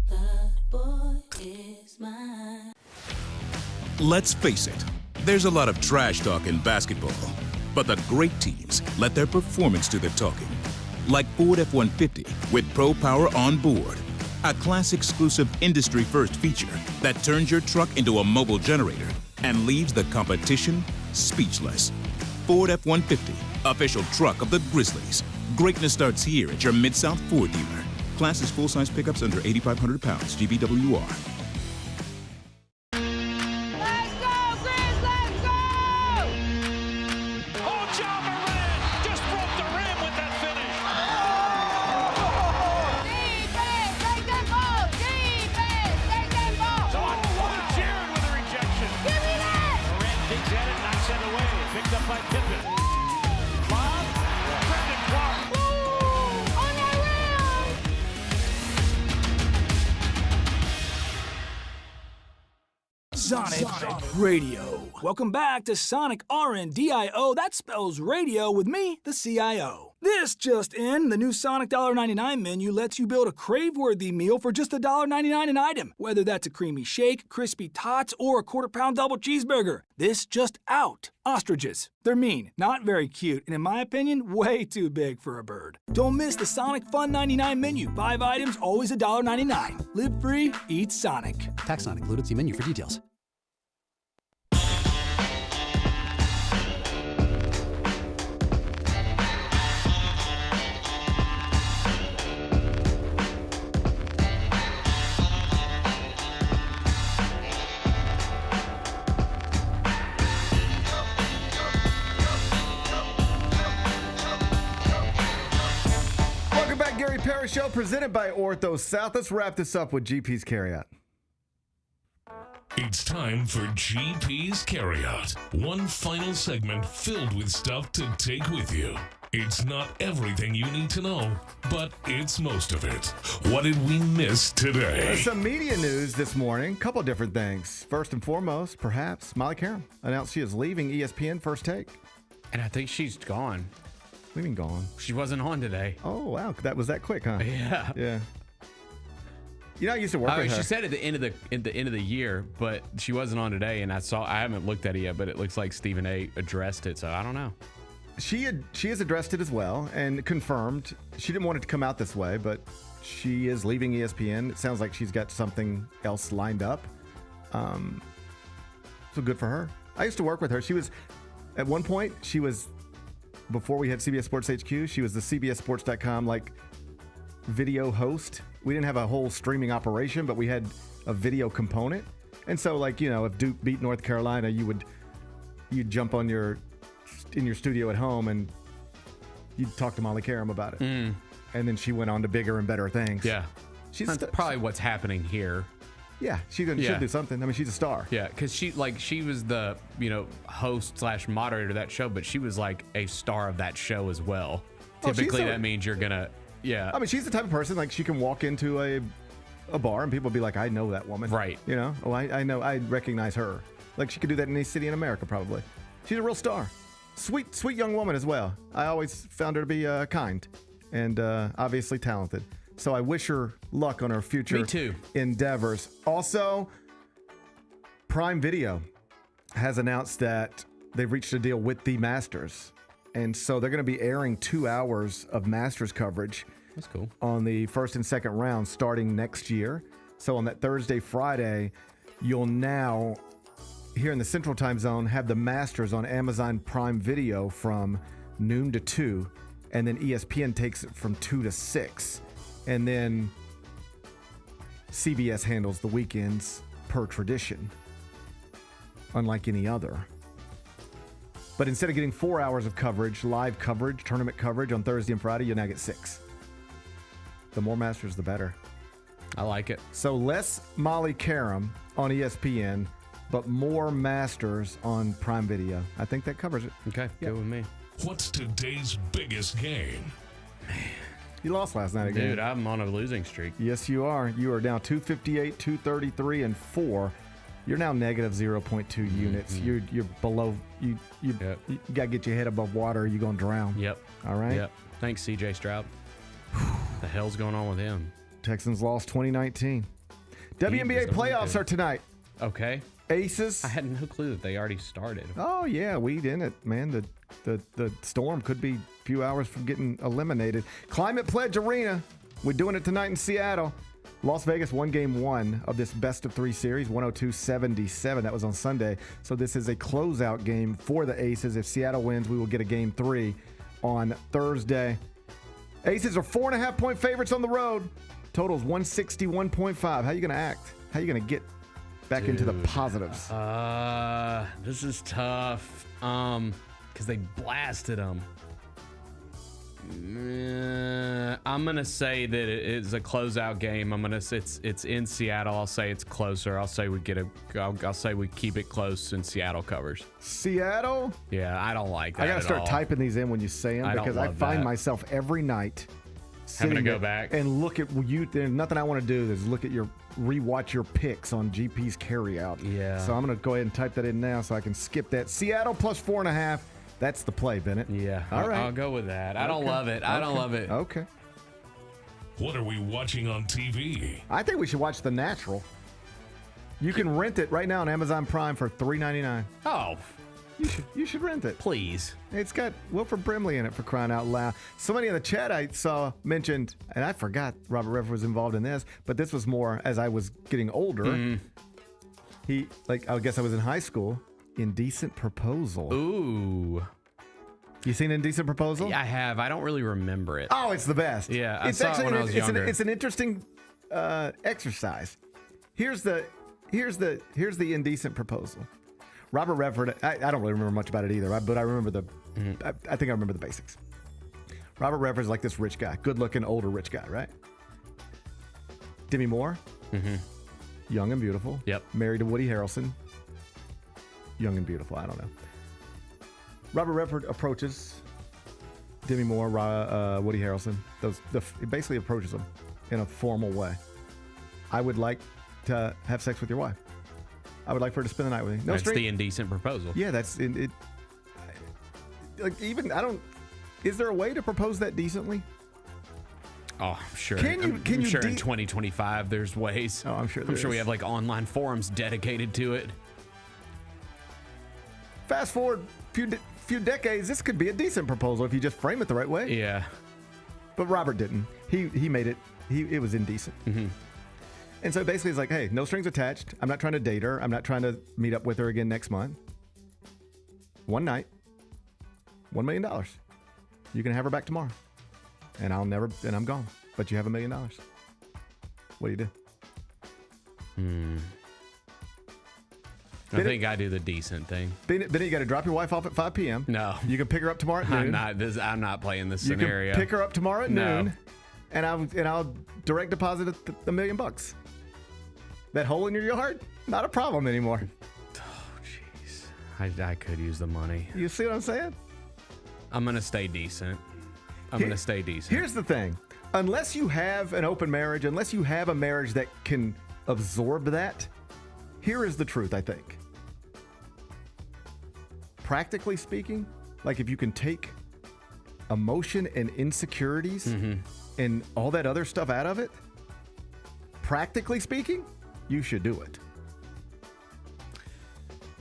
That boy is mine. Let's face it, there's a lot of trash talk in basketball, but the great teams let their performance do the talking. Like Ford F-150 with Pro Power on board, a class-exclusive industry-first feature that turns your truck into a mobile generator and leaves the competition speechless. Ford F-150, official truck of the Grizzlies. Greatness starts here at your Mid-South Ford dealer. Class is full-size pickups under 8,500 pounds, GVWR. Sonic Radio. Welcome back to Sonic RNDIO. That spells radio with me, the CIO. This just in, the new Sonic $1.99 menu lets you build a crave-worthy meal for just $1.99 an item, whether that's a creamy shake, crispy tots, or a quarter-pound double cheeseburger. This just out. Ostriches. They're mean, not very cute, and in my opinion, way too big for a bird. Don't miss the Sonic Fun 99 menu. 5 items, always $1.99. Live free, eat Sonic. Tax not included. See menu for details. Parrish Show presented by Ortho South. Let's wrap this up with GP's Carryout. It's time for GP's Carryout. One final segment filled with stuff to take with you. It's not everything you need to know, but it's most of it. What did we miss today? Some media news this morning. Couple different things. First and foremost, perhaps, Molly Karam announced she is leaving ESPN First Take. And I think she's gone. What do you mean gone? She wasn't on today. Oh, wow. That was that quick, huh? Yeah. Yeah. You know, I used to work with her. She said at the end of the year, but she wasn't on today, and I haven't looked at it yet, but it looks like Stephen A. addressed it, so I don't know. She has addressed it as well and confirmed. She didn't want it to come out this way, but she is leaving ESPN. It sounds like she's got something else lined up. So good for her. I used to work with her. She was, at one point, before we had CBS Sports HQ, she was the CBSSports.com video host. We didn't have a whole streaming operation, but we had a video component. And so if Duke beat North Carolina, you'd jump in your studio at home and you'd talk to Molly Karam about it. And then she went on to bigger and better things. Yeah. That's probably what's happening here. Yeah, should do something. I mean, she's a star. Yeah, because she was the host / moderator of that show, but she was like a star of that show as well. Typically, that means you're gonna. Yeah. I mean, she's the type of person she can walk into a bar and people be like, I know that woman. Right. I know, I recognize her. She could do that in any city in America probably. She's a real star. Sweet young woman as well. I always found her to be kind and obviously talented. So I wish her luck on her future endeavors. Also, Prime Video has announced that they've reached a deal with the Masters. And so they're going to be airing 2 hours of Masters coverage. That's cool. On the first and second round starting next year. So on that Thursday, Friday, you'll now, here in the Central Time Zone, have the Masters on Amazon Prime Video from noon to 2. And then ESPN takes it from 2 to 6. And then CBS handles the weekends per tradition, unlike any other. But instead of getting 4 hours of coverage, live coverage, tournament coverage on Thursday and Friday, you now get 6. The more Masters, the better. I like it. So less Molly Karam on ESPN, but more Masters on Prime Video. I think that covers it. Okay, good with me. What's today's biggest game? Man. You lost last night again. Dude, I'm on a losing streak. Yes, you are. You are down 258, 233, and 4. You're now negative 0.2 units. You're below. You got to get your head above water. You're going to drown. Yep. All right? Yep. Thanks, C.J. Stroud. The hell's going on with him? Texans lost 2019. WNBA playoffs are tonight. Okay. Aces. I had no clue that they already started. Oh, yeah, we in it, man. The Storm could be a few hours from getting eliminated. Climate Pledge Arena. We're doing it tonight in Seattle. Las Vegas won game 1 of this best-of-3 series, 102-77. That was on Sunday. So this is a closeout game for the Aces. If Seattle wins, we will get a game 3 on Thursday. Aces are 4.5-point favorites on the road. Total's 161.5. How you going to act? How you going to get back into the positives? This is tough. Because they blasted them. I'm gonna say that it is a closeout game. It's in Seattle. I'll say it's closer. I'll say we keep it close and Seattle covers. Seattle? Yeah, I don't like that. I gotta start typing these in when you say them because I find myself every night having to go there back and look at you. There's nothing I want to do is rewatch your picks on GP's carryout. Yeah. So I'm gonna go ahead and type that in now so I can skip that. Seattle plus 4.5. That's the play, Bennett. Yeah. All right. I'll go with that. I don't love it. I don't love it. Okay. What are we watching on TV? I think we should watch The Natural. You can rent it right now on Amazon Prime for $3.99. Oh. You should rent it. Please. It's got Wilford Brimley in it, for crying out loud. Somebody in the chat I saw mentioned, and I forgot Robert Redford was involved in this, but this was more as I was getting older. I guess I was in high school. Indecent Proposal. Ooh. You seen Indecent Proposal? Yeah, I have. I don't really remember it. Oh, it's the best. Yeah, I it's saw it when I was younger. It's an interesting exercise. Here's the Indecent Proposal. Robert Redford. I don't really remember much about it either, but I remember I think I remember the basics. Robert Redford's like this rich guy, good-looking, older rich guy, right? Demi Moore. Young and beautiful. Yep. Married to Woody Harrelson. Young and beautiful. I don't know. Robert Redford approaches Demi Moore, Woody Harrelson. It basically approaches them in a formal way. I would like to have sex with your wife. I would like for her to spend the night with me. That's the indecent proposal. Yeah, that's it. Is there a way to propose that decently? Oh, I'm sure. I'm sure in 2025 there's ways. Oh, I'm sure. I'm sure we have online forums dedicated to it. Fast forward few decades, this could be a decent proposal if you just frame it the right way. Yeah. But Robert didn't. He made it. It was indecent. And so basically it's like, hey, no strings attached. I'm not trying to date her. I'm not trying to meet up with her again next month. One night, $1 million. You can have her back tomorrow. And I'm gone. But you have $1 million. What do you do? I think I do the decent thing. Then you got to drop your wife off at 5 p.m. No. You can pick her up tomorrow at noon. I'm not playing this you scenario. You can pick her up tomorrow at noon. No. And I'll direct deposit $1 million. That hole in your yard, not a problem anymore. Oh, jeez. I could use the money. You see what I'm saying? I'm going to stay decent. Here's the thing. Unless you have an open marriage, unless you have a marriage that can absorb that, here is the truth, I think. Practically speaking, like if you can take emotion and insecurities and all that other stuff out of it, practically speaking, you should do it.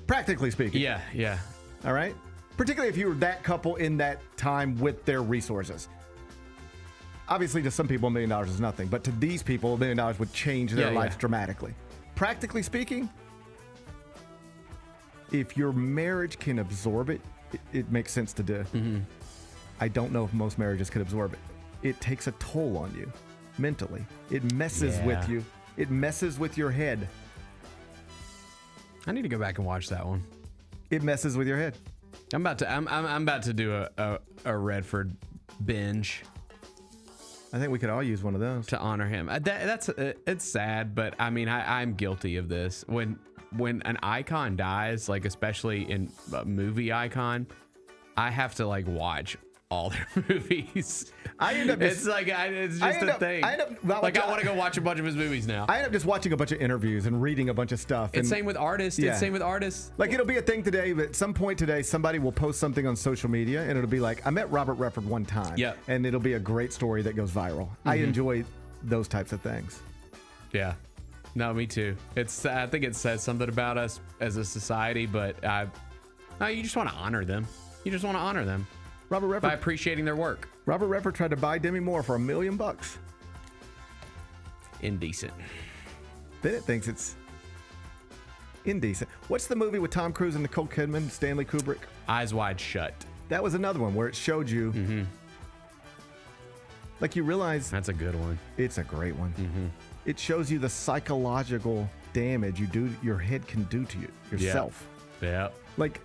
Practically speaking. Yeah. All right? Particularly if you were that couple in that time with their resources. Obviously, to some people, $1 million is nothing. But to these people, $1 million would change their lives dramatically. Practically speaking, if your marriage can absorb it, it makes sense to do. I don't know if most marriages could absorb it. It takes a toll on you mentally. It messes with you. It messes with your head. I need to go back and watch that one. It messes with your head. I'm about to do a Redford binge. I think we could all use one of those to honor him. It's sad, but I mean, I'm guilty of this. When an icon dies, like especially in a movie icon, I have to watch all their movies. It's just a thing. I want to go watch a bunch of his movies now. I end up just watching a bunch of interviews and reading a bunch of stuff. It's same with artists. Yeah. It's same with artists. Like it'll be a thing today, but at some point today, somebody will post something on social media and it'll be like, I met Robert Redford one time. Yeah. And it'll be a great story that goes viral. I enjoy those types of things. Yeah. No, me too. I think it says something about us as a society, but no, you just want to honor them. You just want to honor them Robert Redford, by appreciating their work. Robert Redford tried to buy Demi Moore for $1 million. Indecent. Bennett thinks it's indecent. What's the movie with Tom Cruise and Nicole Kidman, Stanley Kubrick? Eyes Wide Shut. That was another one where it showed you, like you realize. That's a good one. It's a great one. It shows you the psychological damage your head can do to yourself. Yeah. Like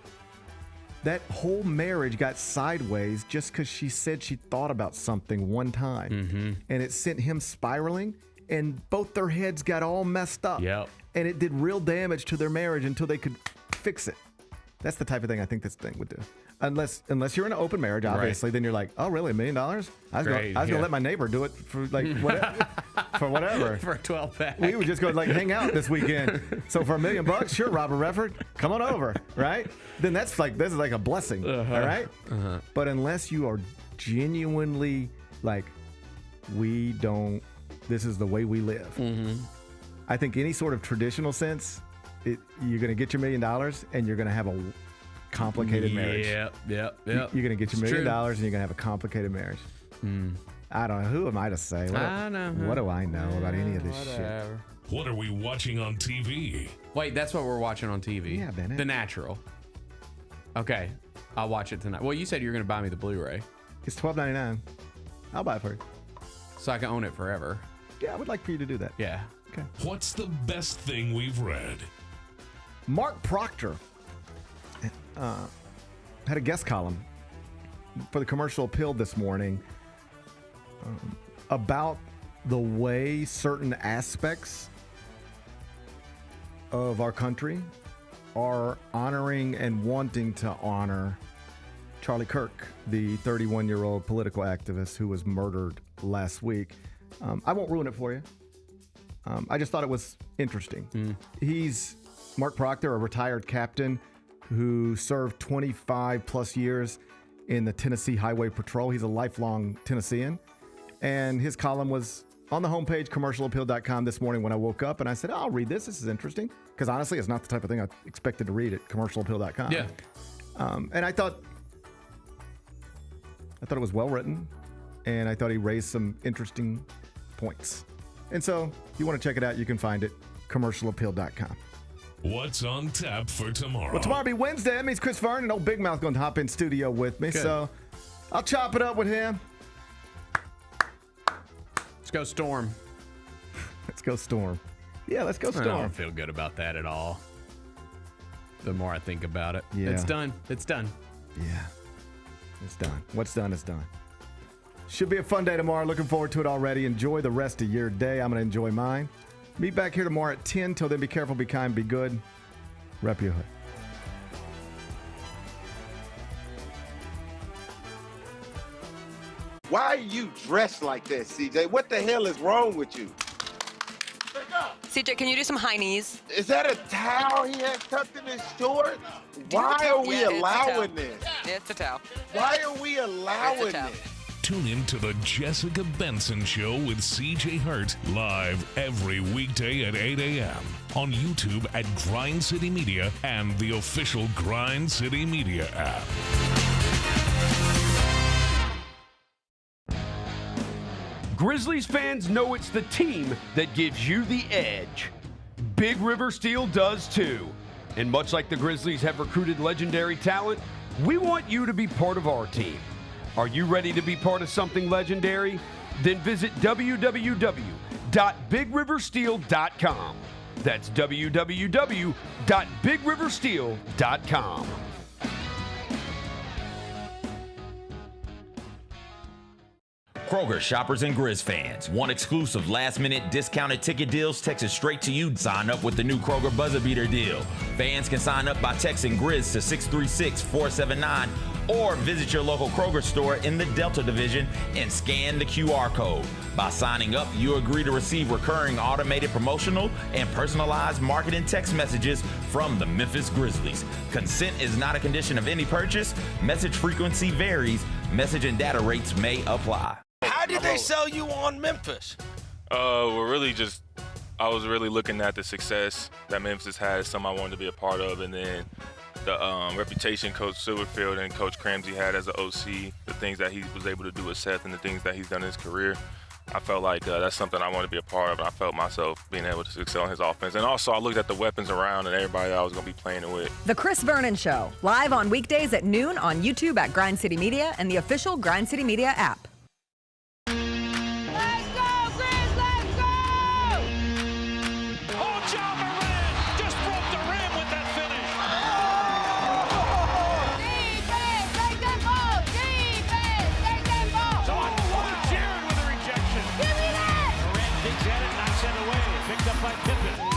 that whole marriage got sideways just because she said she thought about something one time, and it sent him spiraling, and both their heads got all messed up. Yep. And it did real damage to their marriage until they could fix it. That's the type of thing I think this thing would do. Unless you're in an open marriage, obviously, then you're like, oh, really, $1 million? I was gonna let my neighbor do it for like whatever, for whatever. For a 12-pack. We would just go like hang out this weekend. So for $1 million, sure, Robert Redford, come on over, right? Then this is like a blessing, all right? But unless you are genuinely like, this is the way we live. I think any sort of traditional sense, you're gonna get your $1 million and you're gonna have a complicated marriage. Yep. You're going to get your $1 million and you're going to have a complicated marriage. I don't know. Who am I to say? I know. What do I know about any of this shit? What are we watching on TV? Wait, that's what we're watching on TV? Yeah, Bennett. The Natural. Okay. I'll watch it tonight. Well, you said you were going to buy me the Blu-ray. It's $12.99. I'll buy it for you. So I can own it forever. Yeah, I would like for you to do that. Yeah. Okay. What's the best thing we've read? Mark Proctor had a guest column for the Commercial Appeal this morning about the way certain aspects of our country are honoring and wanting to honor Charlie Kirk, the 31-year-old political activist who was murdered last week. I won't ruin it for you. I just thought it was interesting. He's Mark Proctor, a retired captain who served 25 plus years in the Tennessee Highway Patrol. He's a lifelong Tennessean. And his column was on the homepage, commercialappeal.com, this morning when I woke up. And I said, I'll read this. This is interesting. Because honestly, it's not the type of thing I expected to read at commercialappeal.com. Yeah. And I thought it was well written. And I thought he raised some interesting points. And so if you want to check it out, you can find it, commercialappeal.com. What's on tap for tomorrow? Well, tomorrow will be Wednesday. That means Chris Vernon and old Big Mouth going to hop in studio with me. Good. So I'll chop it up with him. Let's go Storm. Let's go Storm. Yeah, let's go I Storm. don't feel good about that at all. The more I think about it. Yeah. It's done. It's done. Yeah. It's done. What's done is done. Should be a fun day tomorrow. Looking forward to it already. Enjoy the rest of your day. I'm going to enjoy mine. Meet back here tomorrow at 10. Till then, be careful, be kind, be good. Rep your hood. Why are you dressed like that, CJ? What the hell is wrong with you? CJ, can you do some high knees? Is that a towel he has tucked in his shorts? Why are we allowing this? It's a towel. Why are we allowing this? Tune in to the Jessica Benson Show with CJ Hurt live every weekday at 8 a.m. on YouTube at Grind City Media and the official Grind City Media app. Grizzlies fans know it's the team that gives you the edge. Big River Steel does too. And much like the Grizzlies have recruited legendary talent, we want you to be part of our team. Are you ready to be part of something legendary? Then visit www.bigriversteel.com. That's www.bigriversteel.com. Kroger shoppers and Grizz fans. Want exclusive last-minute discounted ticket deals texted straight to you? Sign up with the new Kroger Buzzer Beater deal. Fans can sign up by texting Grizz to 636-479 or visit your local Kroger store in the Delta Division and scan the QR code. By signing up, you agree to receive recurring automated promotional and personalized marketing text messages from the Memphis Grizzlies. Consent is not a condition of any purchase. Message frequency varies. Message and data rates may apply. How did they sell you on Memphis? Well, really just I was really looking at the success that Memphis had as something I wanted to be a part of, and then the reputation Coach Silverfield and Coach Cramsey had as an OC, the things that he was able to do with Seth and the things that he's done in his career. I felt like that's something I want to be a part of, and I felt myself being able to excel in his offense. And also, I looked at the weapons around and everybody that I was going to be playing it with. The Chris Vernon Show, live on weekdays at noon on YouTube at Grind City Media and the official Grind City Media app. Let's go, Grizz, let's go! Oh, John Moran just broke the rim with that finish. Defense, take that ball! Defense, take that ball! Jared with a rejection. Give me that! Moran digs at it, knocks it away. Picked up by Pippen.